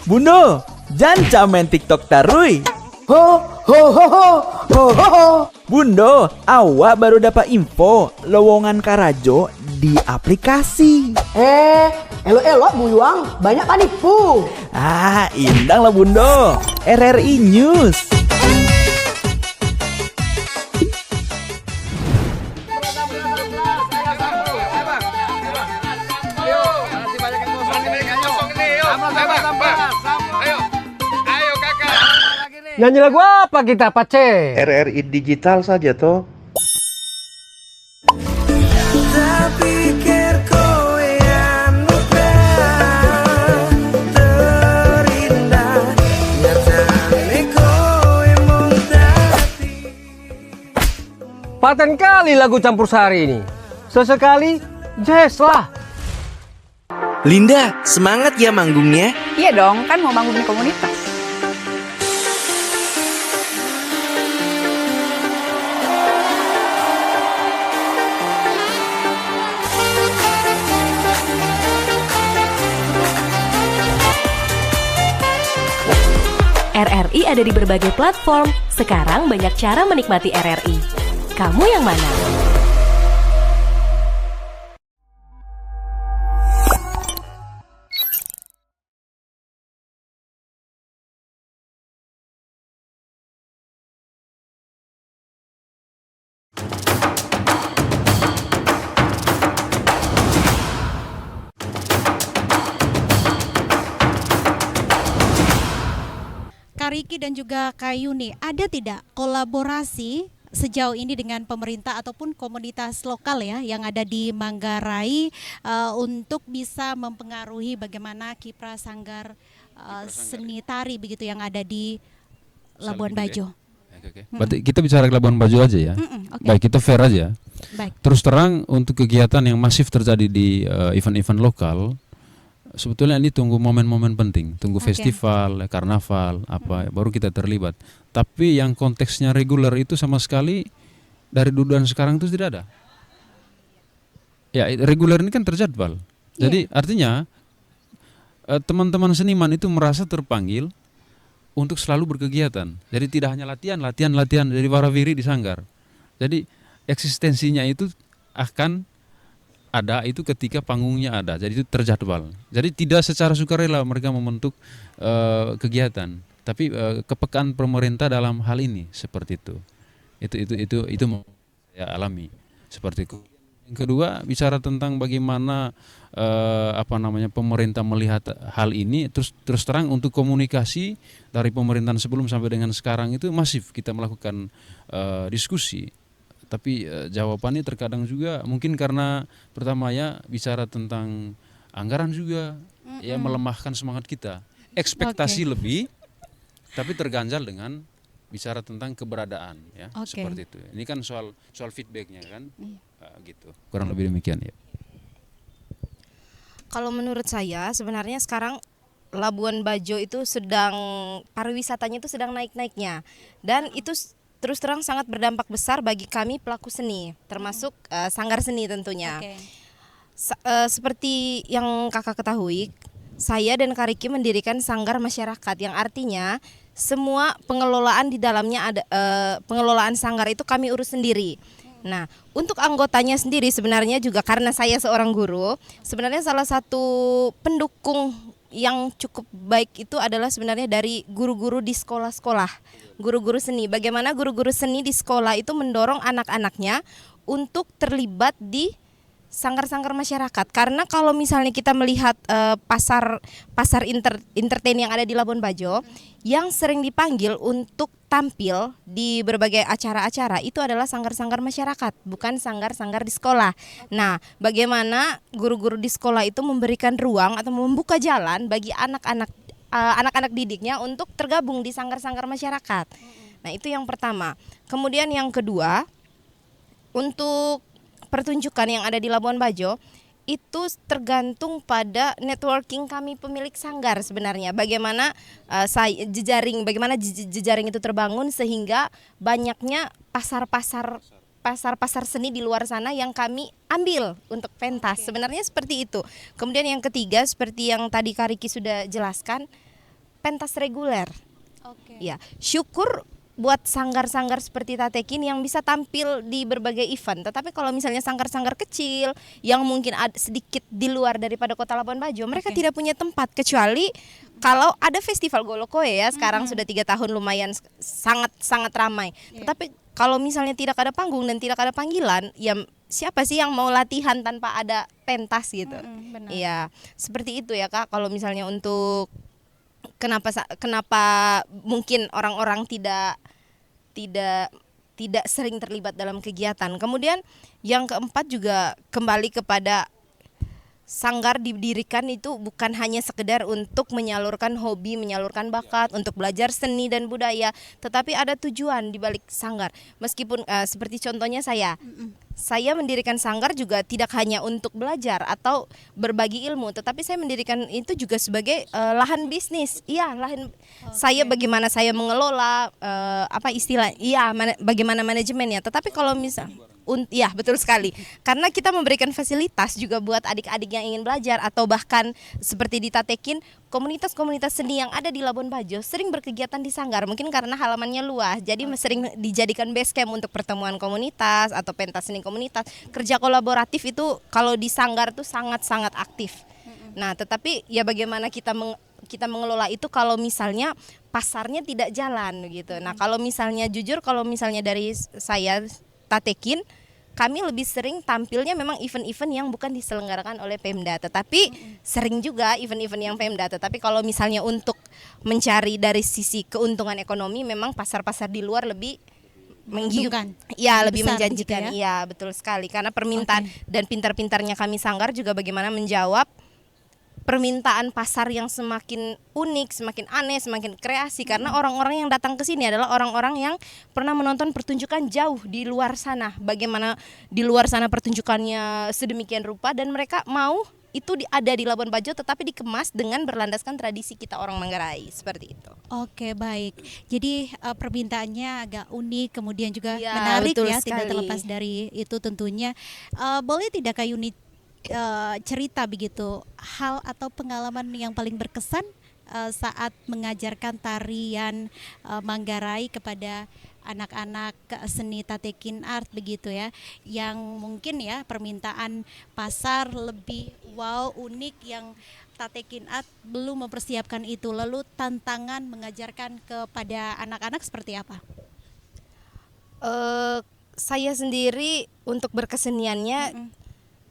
Speaker 9: Bundo, jangan main TikTok tarui.
Speaker 8: Ho ho ho ho ho ho ho.
Speaker 9: Bundo, awak baru dapat info lowongan Karajo di aplikasi.
Speaker 8: Elok-elok buyuang, banyak panipu.
Speaker 9: Indang lah Bundo. RRI News.
Speaker 10: Nyanyi lagu apa kita, Pace?
Speaker 11: RRI digital saja toh.
Speaker 10: Paten kali lagu campur sari ini. Sesekali jazz lah.
Speaker 12: Linda, semangat ya manggungnya.
Speaker 6: Iya dong, kan mau manggung di komunitas.
Speaker 5: RRI ada di berbagai platform. Sekarang banyak cara menikmati RRI. Kamu yang mana?
Speaker 1: Kak Riki dan juga Kak Yuni, ada tidak kolaborasi sejauh ini dengan pemerintah ataupun komunitas lokal ya yang ada di Manggarai untuk bisa mempengaruhi bagaimana kiprah sanggar seni tari begitu yang ada di Labuan Bajo?
Speaker 2: Oke. Berarti kita bicara Labuan Bajo aja ya.
Speaker 1: Okay.
Speaker 2: Baik, kita fair aja.
Speaker 1: Baik.
Speaker 2: Terus terang untuk kegiatan yang masif terjadi di event-event lokal, sebetulnya ini tunggu momen-momen penting, tunggu festival, karnaval, baru kita terlibat. Tapi yang konteksnya reguler itu sama sekali dari dulu dan sekarang itu tidak ada. Ya, reguler ini kan terjadwal. Jadi artinya teman-teman seniman itu merasa terpanggil untuk selalu berkegiatan. Jadi tidak hanya latihan dari warawiri di sanggar. Jadi eksistensinya itu akan ada itu ketika panggungnya ada, jadi itu terjadwal. Jadi tidak secara sukarela mereka membentuk kegiatan, tapi kepekaan pemerintah dalam hal ini seperti itu. Itu saya alami seperti itu. Yang kedua bicara tentang bagaimana pemerintah melihat hal ini, terus terang untuk komunikasi dari pemerintahan sebelum sampai dengan sekarang itu masif kita melakukan diskusi. Tapi jawabannya terkadang juga mungkin karena pertama ya bicara tentang anggaran juga ya melemahkan semangat kita. Ekspektasi lebih tapi terganjal dengan bicara tentang keberadaan ya seperti itu. Ini kan soal feedbacknya kan gitu. Kurang lebih demikian ya.
Speaker 3: Kalau menurut saya sebenarnya sekarang Labuan Bajo itu sedang pariwisatanya itu sedang naik-naiknya dan itu terus terang sangat berdampak besar bagi kami pelaku seni, termasuk sanggar seni tentunya. Seperti yang kakak ketahui, saya dan Kak Riki mendirikan sanggar masyarakat, yang artinya semua pengelolaan di dalamnya ada pengelolaan sanggar itu kami urus sendiri. Nah, untuk anggotanya sendiri sebenarnya juga karena saya seorang guru, sebenarnya salah satu pendukung yang cukup baik itu adalah sebenarnya dari guru-guru di sekolah-sekolah, guru-guru seni. Bagaimana guru-guru seni di sekolah itu mendorong anak-anaknya untuk terlibat di sanggar-sanggar masyarakat. Karena kalau misalnya kita melihat pasar entertain yang ada di Labuan Bajo, yang sering dipanggil untuk tampil di berbagai acara-acara itu adalah sanggar-sanggar masyarakat, bukan sanggar-sanggar di sekolah. Nah, bagaimana guru-guru di sekolah itu memberikan ruang atau membuka jalan bagi anak-anak didiknya untuk tergabung di sanggar-sanggar masyarakat. Nah, itu yang pertama. Kemudian yang kedua, untuk pertunjukan yang ada di Labuan Bajo itu tergantung pada networking kami pemilik sanggar sebenarnya. Bagaimana jejaring itu terbangun sehingga banyaknya pasar seni di luar sana yang kami ambil untuk pentas. Sebenarnya seperti itu. Kemudian yang ketiga, seperti yang tadi Kak Riki sudah jelaskan, pentas reguler. Ya, syukur buat sanggar-sanggar seperti Tatekin yang bisa tampil di berbagai event. Tetapi kalau misalnya sanggar-sanggar kecil yang mungkin sedikit di luar daripada Kota Labuan Bajo, mereka tidak punya tempat, kecuali kalau ada festival Golokoe ya. Sekarang sudah 3 tahun lumayan sangat ramai. Tetapi kalau misalnya tidak ada panggung dan tidak ada panggilan, ya siapa sih yang mau latihan tanpa ada pentas gitu? Iya, seperti itu ya Kak. Kalau misalnya untuk kenapa mungkin orang-orang tidak sering terlibat dalam kegiatan. Kemudian yang keempat juga kembali kepada sanggar didirikan itu bukan hanya sekedar untuk menyalurkan hobi, menyalurkan bakat, untuk belajar seni dan budaya, tetapi ada tujuan di balik sanggar. Meskipun seperti contohnya saya mendirikan sanggar juga tidak hanya untuk belajar atau berbagi ilmu, tetapi saya mendirikan itu juga sebagai lahan bisnis. Iya, lahan. Saya bagaimana saya mengelola bagaimana manajemennya. Tetapi kalau ya betul sekali, karena kita memberikan fasilitas juga buat adik-adik yang ingin belajar, atau bahkan seperti di Tatekin, komunitas-komunitas seni yang ada di Labuan Bajo sering berkegiatan di sanggar, mungkin karena halamannya luas, jadi sering dijadikan base camp untuk pertemuan komunitas atau pentas seni komunitas. Kerja kolaboratif itu kalau di sanggar tuh sangat-sangat aktif. Nah, tetapi ya bagaimana kita mengelola itu kalau misalnya pasarnya tidak jalan gitu. Nah, kalau misalnya jujur, kalau misalnya dari saya Tatekin, kami lebih sering tampilnya memang event-event yang bukan diselenggarakan oleh Pemda, tetapi sering juga event-event yang Pemda. Tetapi kalau misalnya untuk mencari dari sisi keuntungan ekonomi, memang pasar-pasar di luar lebih menggiurkan, ya lebih menjanjikan, gitu ya? Betul sekali. Karena permintaan dan pintar-pintarnya kami sanggar juga bagaimana menjawab permintaan pasar yang semakin unik, semakin aneh, semakin kreasi. Karena orang-orang yang datang ke sini adalah orang-orang yang pernah menonton pertunjukan jauh di luar sana. Bagaimana di luar sana pertunjukannya sedemikian rupa, dan mereka mau itu ada di Labuan Bajo tetapi dikemas dengan berlandaskan tradisi kita orang Manggarai, seperti itu.
Speaker 1: Oke, baik. Jadi permintaannya agak unik, kemudian juga menarik ya, tidak terlepas dari itu tentunya. Boleh tidak Kak Yuni cerita begitu hal atau pengalaman yang paling berkesan saat mengajarkan tarian Manggarai kepada anak-anak seni Tatekin Art begitu ya, yang mungkin ya permintaan pasar lebih wow, unik, yang Tatekin Art belum mempersiapkan itu, lalu tantangan mengajarkan kepada anak-anak seperti apa?
Speaker 3: Saya sendiri untuk berkeseniannya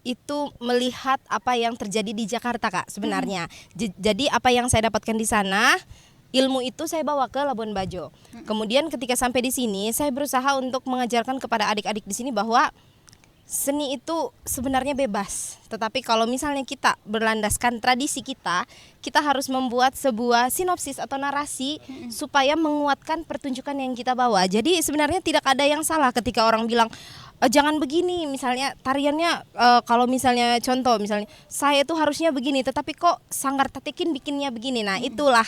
Speaker 3: itu melihat apa yang terjadi di Jakarta Kak sebenarnya. Jadi apa yang saya dapatkan di sana, ilmu itu saya bawa ke Labuan Bajo. Kemudian ketika sampai di sini, saya berusaha untuk mengajarkan kepada adik-adik di sini bahwa seni itu sebenarnya bebas. Tetapi kalau misalnya kita berlandaskan tradisi kita harus membuat sebuah sinopsis atau narasi supaya menguatkan pertunjukan yang kita bawa. Jadi sebenarnya tidak ada yang salah ketika orang bilang jangan begini, misalnya tariannya kalau misalnya contoh misalnya saya tuh harusnya begini, tetapi kok sanggar Tatekin bikinnya begini. Nah, itulah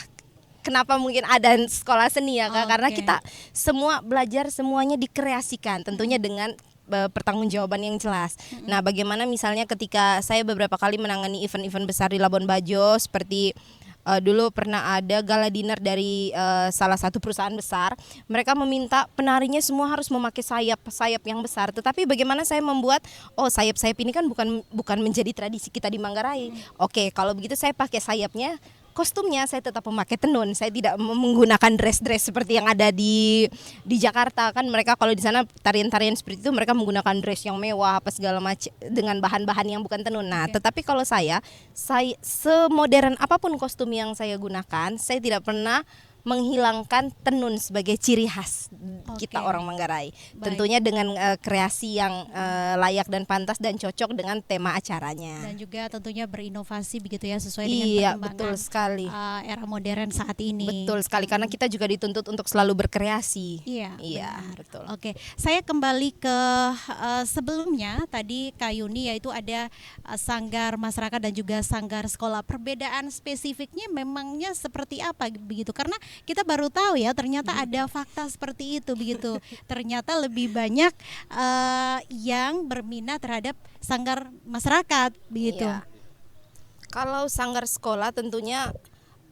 Speaker 3: kenapa mungkin ada sekolah seni ya Kak, karena kita semua belajar, semuanya dikreasikan tentunya dengan pertanggungjawaban yang jelas. Nah, bagaimana misalnya ketika saya beberapa kali menangani event-event besar di Labuan Bajo, seperti dulu pernah ada gala dinner dari salah satu perusahaan besar. Mereka meminta penarinya semua harus memakai sayap yang besar. Tetapi bagaimana saya membuat sayap-sayap ini kan bukan menjadi tradisi kita di Manggarai. Oke, kalau begitu saya pakai sayapnya kostumnya saya tetap memakai tenun. Saya tidak menggunakan dress-dress seperti yang ada di Jakarta. Kan mereka kalau di sana tarian-tarian seperti itu mereka menggunakan dress yang mewah apa segala macam dengan bahan-bahan yang bukan tenun. Nah, tetapi kalau saya semodern apapun kostum yang saya gunakan, saya tidak pernah menghilangkan tenun sebagai ciri khas kita orang Manggarai. Tentunya dengan kreasi yang layak dan pantas dan cocok dengan tema acaranya.
Speaker 1: Dan juga tentunya berinovasi begitu ya sesuai dengan perkembangan
Speaker 3: betul sekali.
Speaker 1: Era modern saat ini.
Speaker 3: Betul sekali karena kita juga dituntut untuk selalu berkreasi.
Speaker 1: Iya,
Speaker 3: betul.
Speaker 1: Oke, saya kembali ke sebelumnya tadi Kak Yuni, yaitu ada sanggar masyarakat dan juga sanggar sekolah. Perbedaan spesifiknya memangnya seperti apa begitu? Karena kita baru tahu ya ternyata ada fakta seperti itu begitu. Ternyata lebih banyak yang berminat terhadap sanggar masyarakat begitu.
Speaker 3: Iya. Kalau sanggar sekolah tentunya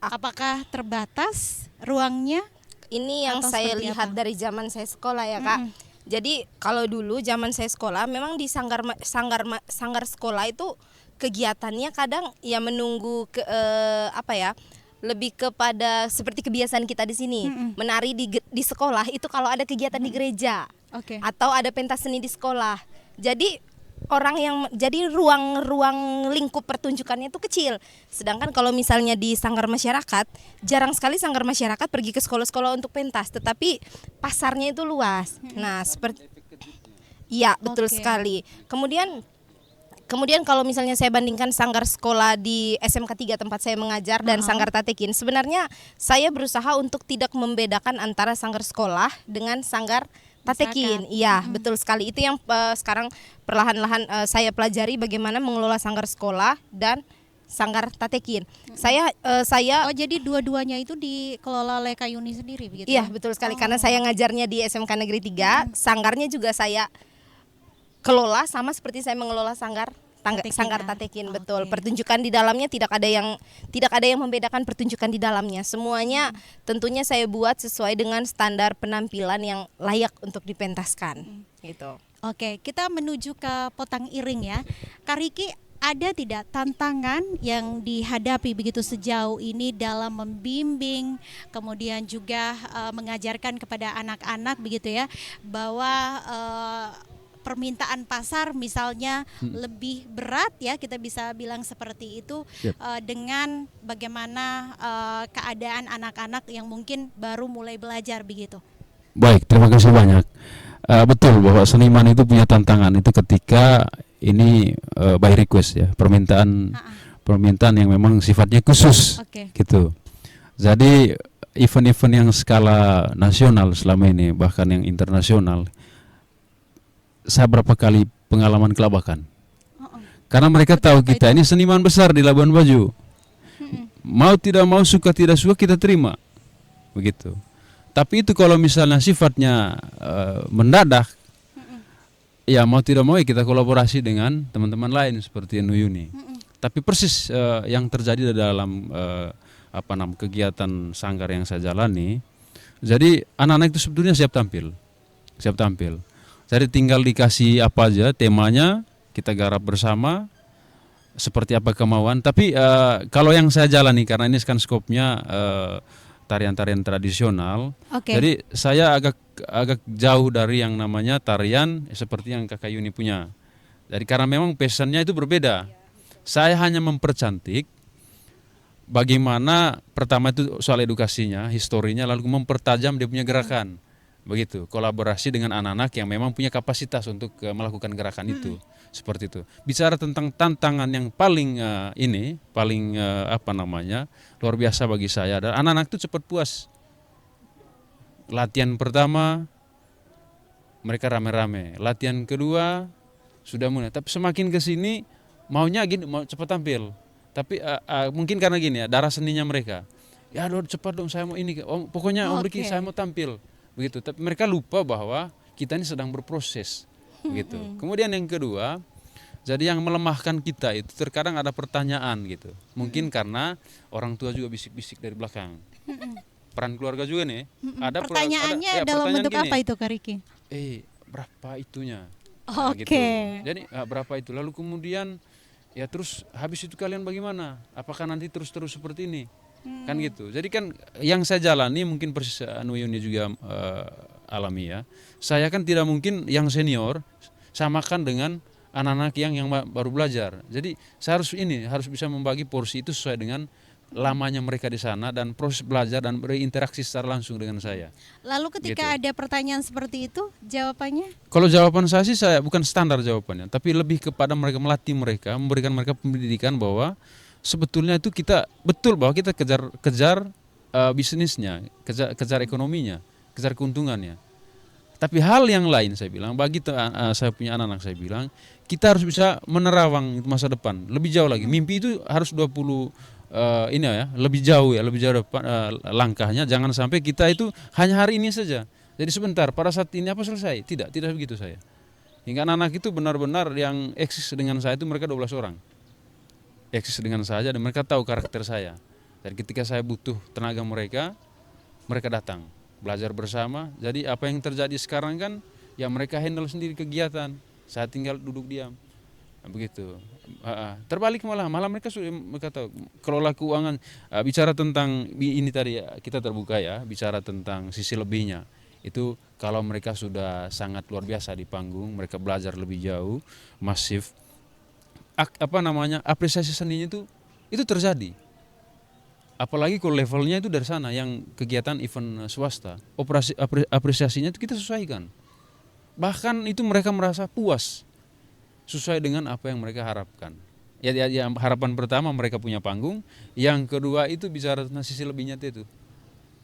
Speaker 1: apakah terbatas ruangnya?
Speaker 3: Ini yang saya lihat dari zaman saya sekolah ya Kak. Jadi kalau dulu zaman saya sekolah memang di sanggar sekolah itu kegiatannya kadang ya menunggu lebih kepada seperti kebiasaan kita di sini, menari di sekolah itu kalau ada kegiatan di gereja, atau ada pentas seni di sekolah. Jadi ruang lingkup pertunjukannya itu kecil. Sedangkan kalau misalnya di sanggar masyarakat, jarang sekali sanggar masyarakat pergi ke sekolah-sekolah untuk pentas, tetapi pasarnya itu luas. Nah, seperti iya, betul sekali. Kemudian kalau misalnya saya bandingkan sanggar sekolah di SMK 3 tempat saya mengajar dan sanggar Tatekin, sebenarnya saya berusaha untuk tidak membedakan antara sanggar sekolah dengan sanggar Tatekin. Iya, betul sekali. Itu yang sekarang perlahan-lahan saya pelajari bagaimana mengelola sanggar sekolah dan sanggar Tatekin. Saya
Speaker 1: jadi dua-duanya itu dikelola oleh Kak Yuni sendiri begitu?
Speaker 3: Iya, betul sekali. Karena saya ngajarnya di SMK Negeri 3, sanggarnya juga saya kelola sama seperti saya mengelola sanggar Tatekin, betul. Pertunjukan di dalamnya tidak ada yang membedakan pertunjukan di dalamnya. Semuanya tentunya saya buat sesuai dengan standar penampilan yang layak untuk dipentaskan. Gitu.
Speaker 1: Oke, kita menuju ke potang iring ya. Kak Riki, ada tidak tantangan yang dihadapi begitu sejauh ini dalam membimbing, kemudian juga mengajarkan kepada anak-anak begitu ya, bahwa permintaan pasar misalnya lebih berat ya, kita bisa bilang seperti itu, dengan bagaimana keadaan anak-anak yang mungkin baru mulai belajar begitu.
Speaker 2: Baik, terima kasih banyak. Betul bahwa seniman itu punya tantangan itu ketika ini by request ya, permintaan yang memang sifatnya khusus, gitu. Jadi event-event yang skala nasional selama ini bahkan yang internasional, saya berapa kali pengalaman kelabakan. Karena mereka tahu kita ini seniman besar di Labuan Bajo. Mau tidak mau, suka tidak suka kita terima. Begitu. Tapi itu kalau misalnya sifatnya mendadak, ya mau tidak mau kita kolaborasi dengan teman-teman lain seperti Nuyuni. Tapi persis yang terjadi dalam kegiatan sanggar yang saya jalani. Jadi anak-anak itu sebetulnya siap tampil. Jadi tinggal dikasih apa aja temanya, kita garap bersama seperti apa kemauan. Tapi kalau yang saya jalani, karena ini kan skopnya tarian-tarian tradisional, jadi saya agak jauh dari yang namanya tarian seperti yang Kakak Yuni punya. Jadi karena memang passionnya itu berbeda. Saya hanya mempercantik bagaimana pertama itu soal edukasinya, historinya, lalu mempertajam dia punya gerakan. Begitu, kolaborasi dengan anak-anak yang memang punya kapasitas untuk melakukan gerakan itu, seperti itu. Bicara tentang tantangan yang paling luar biasa bagi saya adalah anak-anak itu cepat puas. Latihan pertama mereka rame-rame, latihan kedua sudah mulai, tapi semakin ke sini maunya gini, mau cepat tampil. Tapi mungkin karena gini ya, darah seninya mereka. Ya cepat dong, saya mau ini, pokoknya Om Riki saya mau tampil. Begitu, tapi mereka lupa bahwa kita ini sedang berproses, begitu. Kemudian yang kedua, jadi yang melemahkan kita itu terkadang ada pertanyaan gitu. Mungkin karena orang tua juga bisik-bisik dari belakang. Peran keluarga juga nih. Ada
Speaker 1: pertanyaannya dalam bentuk apa itu, Kak Riki?
Speaker 2: Berapa itunya?
Speaker 1: Gitu.
Speaker 2: Jadi berapa itu? Lalu kemudian ya terus habis itu kalian bagaimana? Apakah nanti terus seperti ini? Kan gitu. Jadi kan yang saya jalani mungkin persis Anu Yuni juga alami ya. Saya kan tidak mungkin yang senior samakan dengan anak-anak yang baru belajar. Jadi saya harus bisa membagi porsi itu sesuai dengan lamanya mereka di sana dan proses belajar dan berinteraksi secara langsung dengan saya.
Speaker 1: Lalu ketika ada pertanyaan seperti itu, jawabannya?
Speaker 2: Kalau jawaban saya sih saya bukan standar jawabannya, tapi lebih kepada mereka melatih mereka, memberikan mereka pendidikan bahwa sebetulnya itu kita betul bahwa kita kejar bisnisnya, kejar ekonominya, kejar keuntungannya. Tapi hal yang lain saya bilang bagi saya punya anak-anak saya bilang kita harus bisa menerawang masa depan lebih jauh lagi. Mimpi itu harus 20 ini ya lebih jauh depan langkahnya, jangan sampai kita itu hanya hari ini saja. Jadi sebentar pada saat ini apa selesai? Tidak begitu saya. Hingga anak-anak itu benar-benar yang eksis dengan saya itu mereka 12 orang. Eksis dengan saya dan mereka tahu karakter saya. Dan ketika saya butuh tenaga mereka datang belajar bersama. Jadi apa yang terjadi sekarang kan ya mereka handle sendiri kegiatan. Saya tinggal duduk diam. Nah, begitu. Terbalik malah mereka tahu kelola keuangan. Bicara tentang ini tadi kita terbuka ya, bicara tentang sisi lebihnya. Itu kalau mereka sudah sangat luar biasa di panggung, mereka belajar lebih jauh, masif. Apresiasi seninya itu terjadi. Apalagi kalau levelnya itu dari sana yang kegiatan event swasta, apresiasinya itu kita sesuaikan. Bahkan itu mereka merasa puas sesuai dengan apa yang mereka harapkan. Ya, harapan pertama mereka punya panggung, yang kedua itu bicara tentang sisi lebihnya itu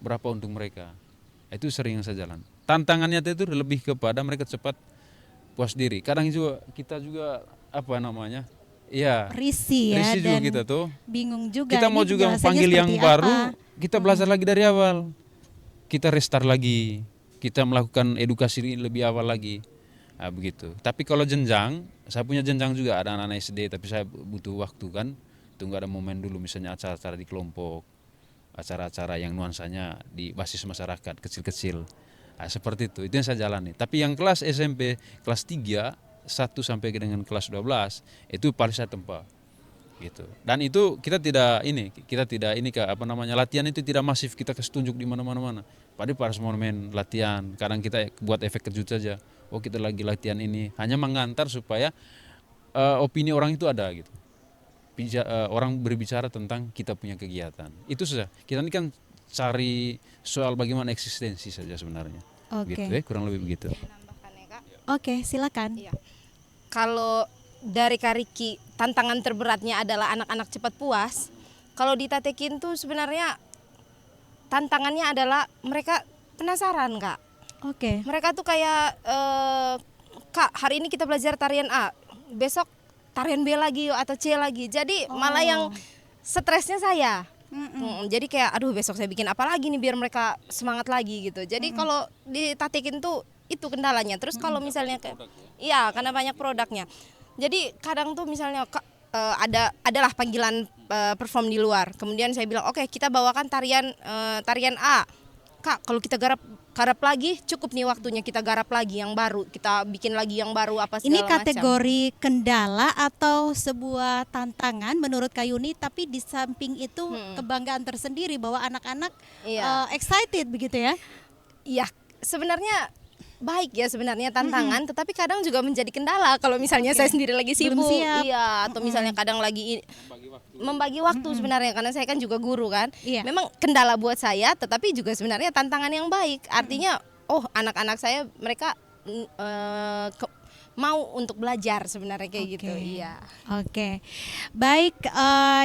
Speaker 2: berapa untuk mereka. Itu sering yang saya jalan. Tantangannya itu lebih kepada mereka cepat puas diri. Kadang kita juga
Speaker 1: risih ya,
Speaker 2: juga
Speaker 1: dan
Speaker 2: kita tuh.
Speaker 1: Bingung juga.
Speaker 2: Kita mau juga panggil yang baru, kita belajar lagi dari awal. Kita restart lagi, kita melakukan edukasi lebih awal lagi. Nah, begitu. Tapi kalau jenjang, saya punya jenjang juga, ada anak-anak SD, tapi saya butuh waktu kan. Tunggu ada momen dulu, misalnya acara-acara di kelompok, acara-acara yang nuansanya di basis masyarakat, kecil-kecil. Nah, seperti itu yang saya jalani. Tapi yang kelas SMP, kelas 3, 1 sampai dengan kelas 12, itu paling saya tempa. Gitu. Dan itu kita tidak latihan itu tidak masif, kita kasih tunjuk di mana-mana. Padahal pas momen latihan, kadang kita buat efek kejut saja. Oh kita lagi latihan ini, hanya mengantar supaya opini orang itu ada gitu. Orang berbicara tentang kita punya kegiatan. Itu saja. Kita ini kan cari soal bagaimana eksistensi saja sebenarnya.
Speaker 1: Oke.
Speaker 2: Gitu, kurang lebih begitu.
Speaker 1: Oke, silakan.
Speaker 3: Iya. Kalau dari Kak Riki, tantangan terberatnya adalah anak-anak cepat puas. Kalau di Tatekin tuh sebenarnya tantangannya adalah mereka penasaran, Kak.
Speaker 1: Oke.
Speaker 3: Mereka tuh kayak Kak, hari ini kita belajar tarian A, besok tarian B lagi atau C lagi. Jadi malah yang stresnya saya. Jadi kayak aduh besok saya bikin apa lagi nih biar mereka semangat lagi gitu. Jadi kalau di Tatekin tuh itu kendalanya. Terus kalau misalnya iya, karena banyak produknya. Jadi kadang tuh misalnya adalah panggilan perform di luar. Kemudian saya bilang, "Oke, kita bawakan tarian A." Kak, kalau kita garap lagi cukup nih waktunya, kita garap lagi yang baru, kita bikin lagi yang baru apa segala macam.
Speaker 1: Ini kategori kendala atau sebuah tantangan menurut Kak Yuni, tapi di samping itu kebanggaan tersendiri bahwa anak-anak excited begitu ya?
Speaker 3: Iya, sebenarnya baik ya sebenarnya tantangan, tetapi kadang juga menjadi kendala kalau misalnya saya sendiri lagi sibuk, atau misalnya kadang lagi membagi waktu sebenarnya karena saya kan juga guru kan. Memang kendala buat saya, tetapi juga sebenarnya tantangan yang baik. Artinya, anak-anak saya mereka mau untuk belajar sebenarnya kayak gitu. Iya.
Speaker 1: Oke. Baik,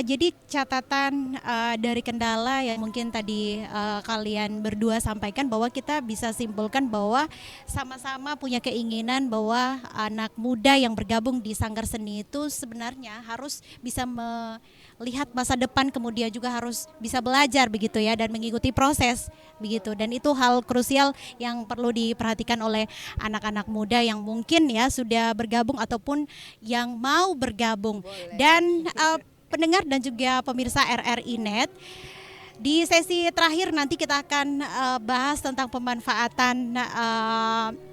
Speaker 1: jadi catatan dari kendala yang mungkin tadi kalian berdua sampaikan bahwa kita bisa simpulkan bahwa sama-sama punya keinginan bahwa anak muda yang bergabung di Sanggar Seni itu sebenarnya harus bisa melihat masa depan, kemudian juga harus bisa belajar begitu ya dan mengikuti proses begitu. Dan itu hal krusial yang perlu diperhatikan oleh anak-anak muda yang mungkin ya sudah bergabung ataupun yang mau bergabung. Dan pendengar dan juga pemirsa RRI Net, di sesi terakhir nanti kita akan bahas tentang pemanfaatan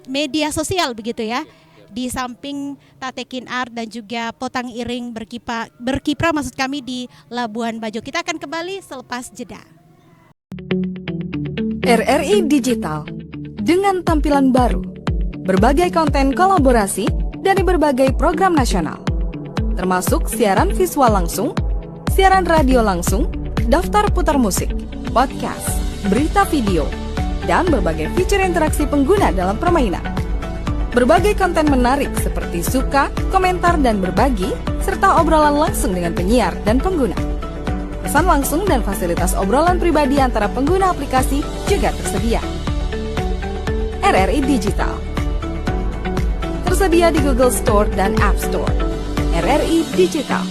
Speaker 1: media sosial begitu ya. di samping Tatekin Art dan juga Potang Iring berkiprah maksud kami di Labuan Bajo. Kita akan kembali selepas jeda.
Speaker 13: RRI Digital dengan tampilan baru, berbagai konten kolaborasi dari berbagai program nasional, termasuk siaran visual langsung, siaran radio langsung, daftar putar musik, podcast, berita video, dan berbagai fitur interaksi pengguna dalam permainan. Berbagai konten menarik seperti suka, komentar, dan berbagi, serta obrolan langsung dengan penyiar dan pengguna. Pesan langsung dan fasilitas obrolan pribadi antara pengguna aplikasi juga tersedia. RRI Digital tersedia di Google Store dan App Store. RRI Digital.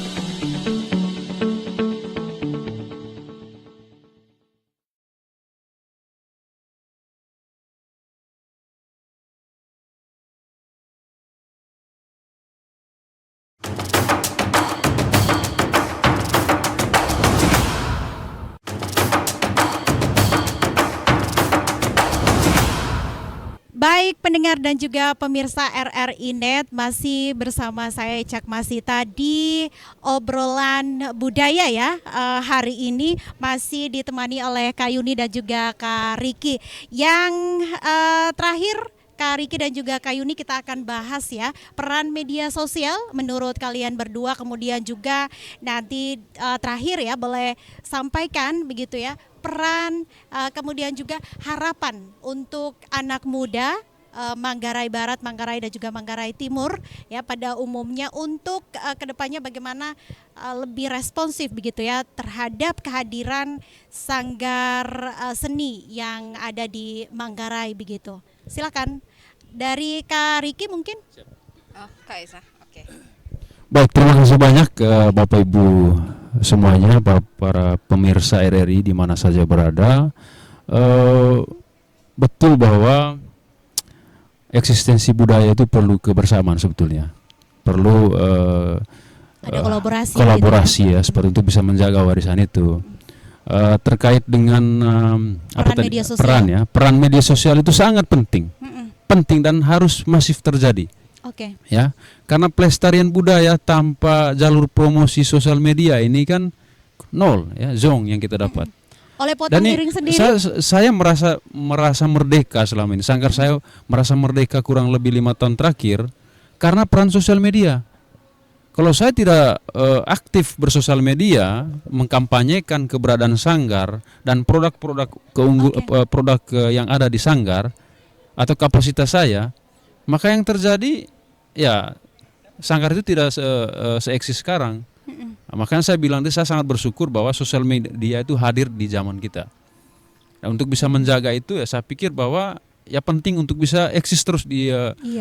Speaker 1: Baik pendengar dan juga pemirsa RRI Net, masih bersama saya Cak Masita di obrolan budaya ya. Hari ini masih ditemani oleh Kak Yuni dan juga Kak Riki. Yang terakhir Kak Riki dan juga Kak Yuni kita akan bahas ya peran media sosial menurut kalian berdua, kemudian juga nanti terakhir ya boleh sampaikan begitu ya peran kemudian juga harapan untuk anak muda Manggarai Barat, Manggarai dan juga Manggarai Timur ya pada umumnya untuk kedepannya bagaimana lebih responsif begitu ya terhadap kehadiran sanggar seni yang ada di Manggarai begitu. Silakan dari Kak Riki mungkin.
Speaker 3: Kak Esa, oke.
Speaker 2: Baik, terima kasih banyak Bapak Ibu semuanya, para pemirsa RRI di mana saja berada. Betul bahwa eksistensi budaya itu perlu kebersamaan sebetulnya. Perlu
Speaker 1: ada
Speaker 2: kolaborasi ya, seperti itu bisa menjaga warisan itu. Terkait dengan peran media sosial itu sangat penting. Penting dan harus masif terjadi.
Speaker 1: Oke.
Speaker 2: Ya, karena pelestarian budaya tanpa jalur promosi sosial media ini kan nol ya, zong yang kita dapat.
Speaker 1: Oleh Potang Iring sendiri,
Speaker 2: saya merasa merdeka selama ini. Sanggar saya merasa merdeka kurang lebih 5 tahun terakhir karena peran sosial media. Kalau saya tidak aktif bersosial media, mengkampanyekan keberadaan sanggar dan produk-produk produk yang ada di sanggar atau kapasitas saya, maka yang terjadi ya sanggar itu tidak seeksis sekarang. Nah, makanya saya bilang saya sangat bersyukur bahwa sosial media itu hadir di zaman kita. Nah, untuk bisa menjaga itu ya saya pikir bahwa ya penting untuk bisa eksis terus di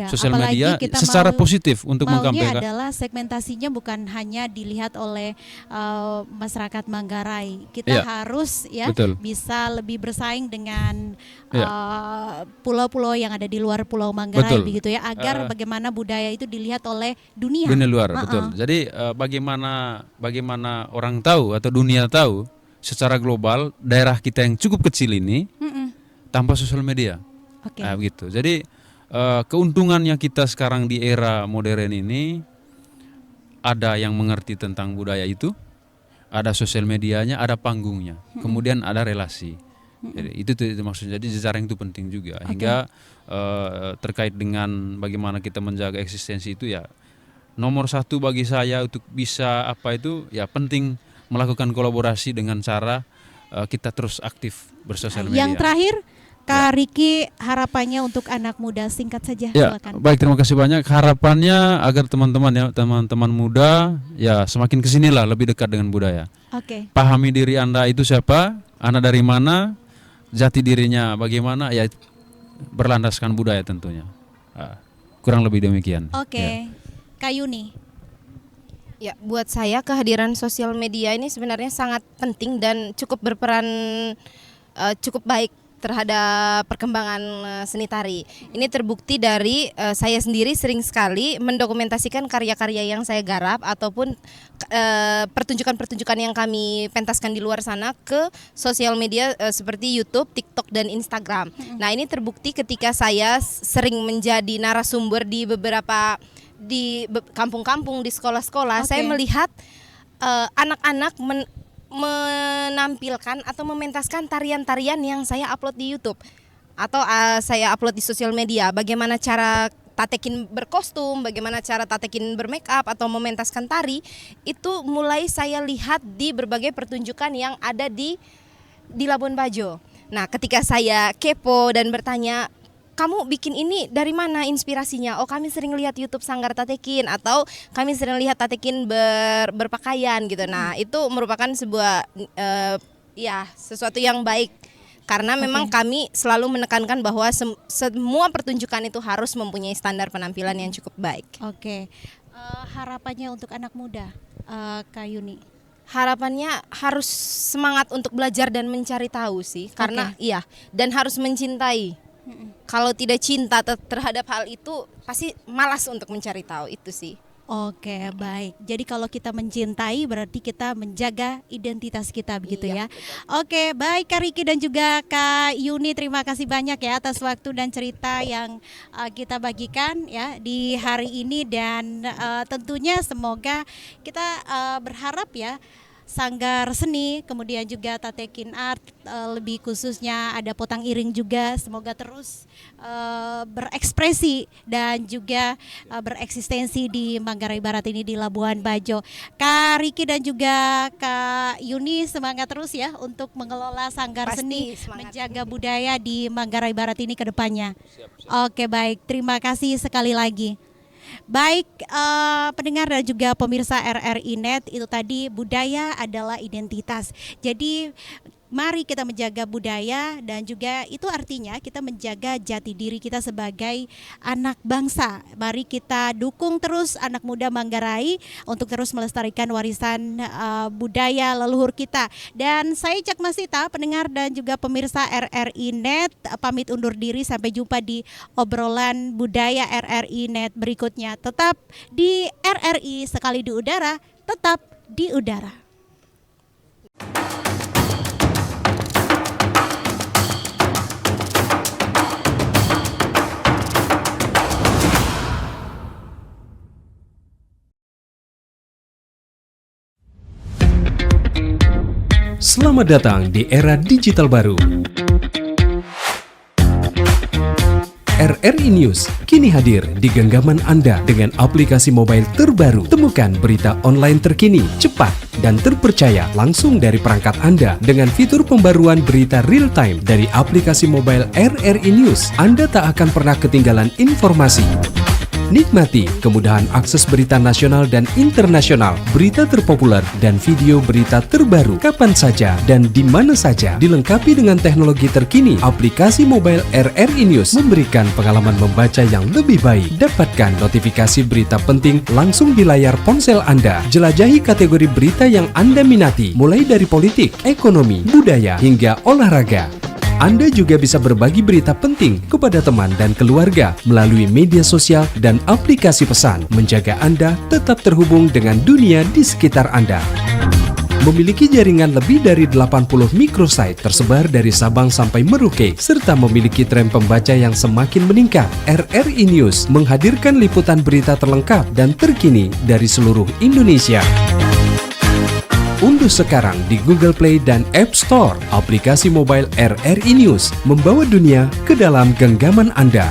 Speaker 2: sosial media secara positif untuk mengkampanyekan.
Speaker 1: Adalah segmentasinya bukan hanya dilihat oleh masyarakat Manggarai. Kita harus ya bisa lebih bersaing dengan pulau-pulau yang ada di luar Pulau Manggarai begitu ya, agar bagaimana budaya itu dilihat oleh dunia.
Speaker 2: Dunia luar, betul. Jadi bagaimana orang tahu atau dunia tahu secara global daerah kita yang cukup kecil ini tanpa sosial media. Nah, begitu. Jadi keuntungannya kita sekarang di era modern ini ada yang mengerti tentang budaya itu, ada sosial medianya, ada panggungnya, kemudian ada relasi. Jadi itu maksudnya. Jadi jejaring itu penting juga. Hingga terkait dengan bagaimana kita menjaga eksistensi itu ya nomor satu bagi saya untuk bisa penting melakukan kolaborasi dengan cara kita terus aktif bersosial media.
Speaker 1: Yang terakhir Kak Riki, harapannya untuk anak muda singkat saja, silakan.
Speaker 2: Baik, terima kasih banyak. Harapannya agar teman-teman muda ya semakin kesinilah lebih dekat dengan budaya. Pahami diri Anda itu siapa, Anda dari mana, jati dirinya bagaimana, ya berlandaskan budaya tentunya. Kurang lebih demikian.
Speaker 1: Kak Yuni.
Speaker 3: Ya, buat saya kehadiran sosial media ini sebenarnya sangat penting dan cukup berperan cukup baik terhadap perkembangan seni tari. Ini terbukti dari saya sendiri sering sekali mendokumentasikan karya-karya yang saya garap ataupun pertunjukan-pertunjukan yang kami pentaskan di luar sana ke sosial media seperti YouTube, TikTok, dan Instagram. Nah, ini terbukti ketika saya sering menjadi narasumber di beberapa kampung-kampung, di sekolah-sekolah. Saya melihat anak-anak menampilkan atau mementaskan tarian-tarian yang saya upload di YouTube atau saya upload di sosial media. Bagaimana cara Tatekin berkostum, bagaimana cara Tatekin bermake up atau mementaskan tari, itu mulai saya lihat di berbagai pertunjukan yang ada di Labuan Bajo. Nah, ketika saya kepo dan bertanya, kamu bikin ini dari mana inspirasinya? Oh, kami sering lihat YouTube Sanggar Tatekin, atau kami sering lihat Tatekin berpakaian gitu. Nah, itu merupakan sebuah sesuatu yang baik, karena memang kami selalu menekankan bahwa semua pertunjukan itu harus mempunyai standar penampilan yang cukup baik.
Speaker 1: Harapannya untuk anak muda, Kak Yuni?
Speaker 3: Harapannya harus semangat untuk belajar dan mencari tahu sih, karena dan harus mencintai. Kalau tidak cinta terhadap hal itu, pasti malas untuk mencari tahu, itu sih.
Speaker 1: Oke, baik. Jadi kalau kita mencintai berarti kita menjaga identitas kita, begitu ya. Oke, baik Kak Riki dan juga Kak Yuni, terima kasih banyak ya atas waktu dan cerita yang kita bagikan ya di hari ini, dan tentunya semoga kita berharap ya Sanggar Seni, kemudian juga Tatekin Art, lebih khususnya ada Potang Iring juga, semoga terus berekspresi dan juga bereksistensi di Manggarai Barat ini, di Labuan Bajo. Kak Riki dan juga Kak Yuni, semangat terus ya untuk mengelola Sanggar Seni, menjaga budaya di Manggarai Barat ini ke depannya. Oke, baik, terima kasih sekali lagi. Baik, pendengar dan juga pemirsa RRI Net, itu tadi budaya adalah identitas. Jadi mari kita menjaga budaya, dan juga itu artinya kita menjaga jati diri kita sebagai anak bangsa. Mari kita dukung terus anak muda Manggarai untuk terus melestarikan warisan budaya leluhur kita. Dan saya Cak Masita, pendengar dan juga pemirsa RRI Net, pamit undur diri, sampai jumpa di obrolan budaya RRI Net berikutnya. Tetap di RRI, sekali di udara, tetap di udara.
Speaker 14: Selamat datang di era digital baru. RRI News kini hadir di genggaman Anda dengan aplikasi mobile terbaru. Temukan berita online terkini, cepat, dan terpercaya langsung dari perangkat Anda dengan fitur pembaruan berita real time dari aplikasi mobile RRI News. Anda tak akan pernah ketinggalan informasi. Nikmati kemudahan akses berita nasional dan internasional, berita terpopuler, dan video berita terbaru kapan saja dan di mana saja. Dilengkapi dengan teknologi terkini, aplikasi mobile RRI News memberikan pengalaman membaca yang lebih baik. Dapatkan notifikasi berita penting langsung di layar ponsel Anda. Jelajahi kategori berita yang Anda minati, mulai dari politik, ekonomi, budaya, hingga olahraga. Anda juga bisa berbagi berita penting kepada teman dan keluarga melalui media sosial dan aplikasi pesan, menjaga Anda tetap terhubung dengan dunia di sekitar Anda. Memiliki jaringan lebih dari 80 microsite tersebar dari Sabang sampai Merauke, serta memiliki tren pembaca yang semakin meningkat. RRI News menghadirkan liputan berita terlengkap dan terkini dari seluruh Indonesia. Unduh sekarang di Google Play dan App Store aplikasi mobile RRI News, membawa dunia ke dalam genggaman Anda.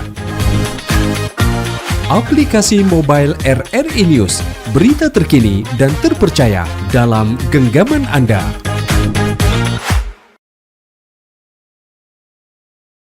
Speaker 14: Aplikasi mobile RRI News, berita terkini dan terpercaya dalam genggaman Anda.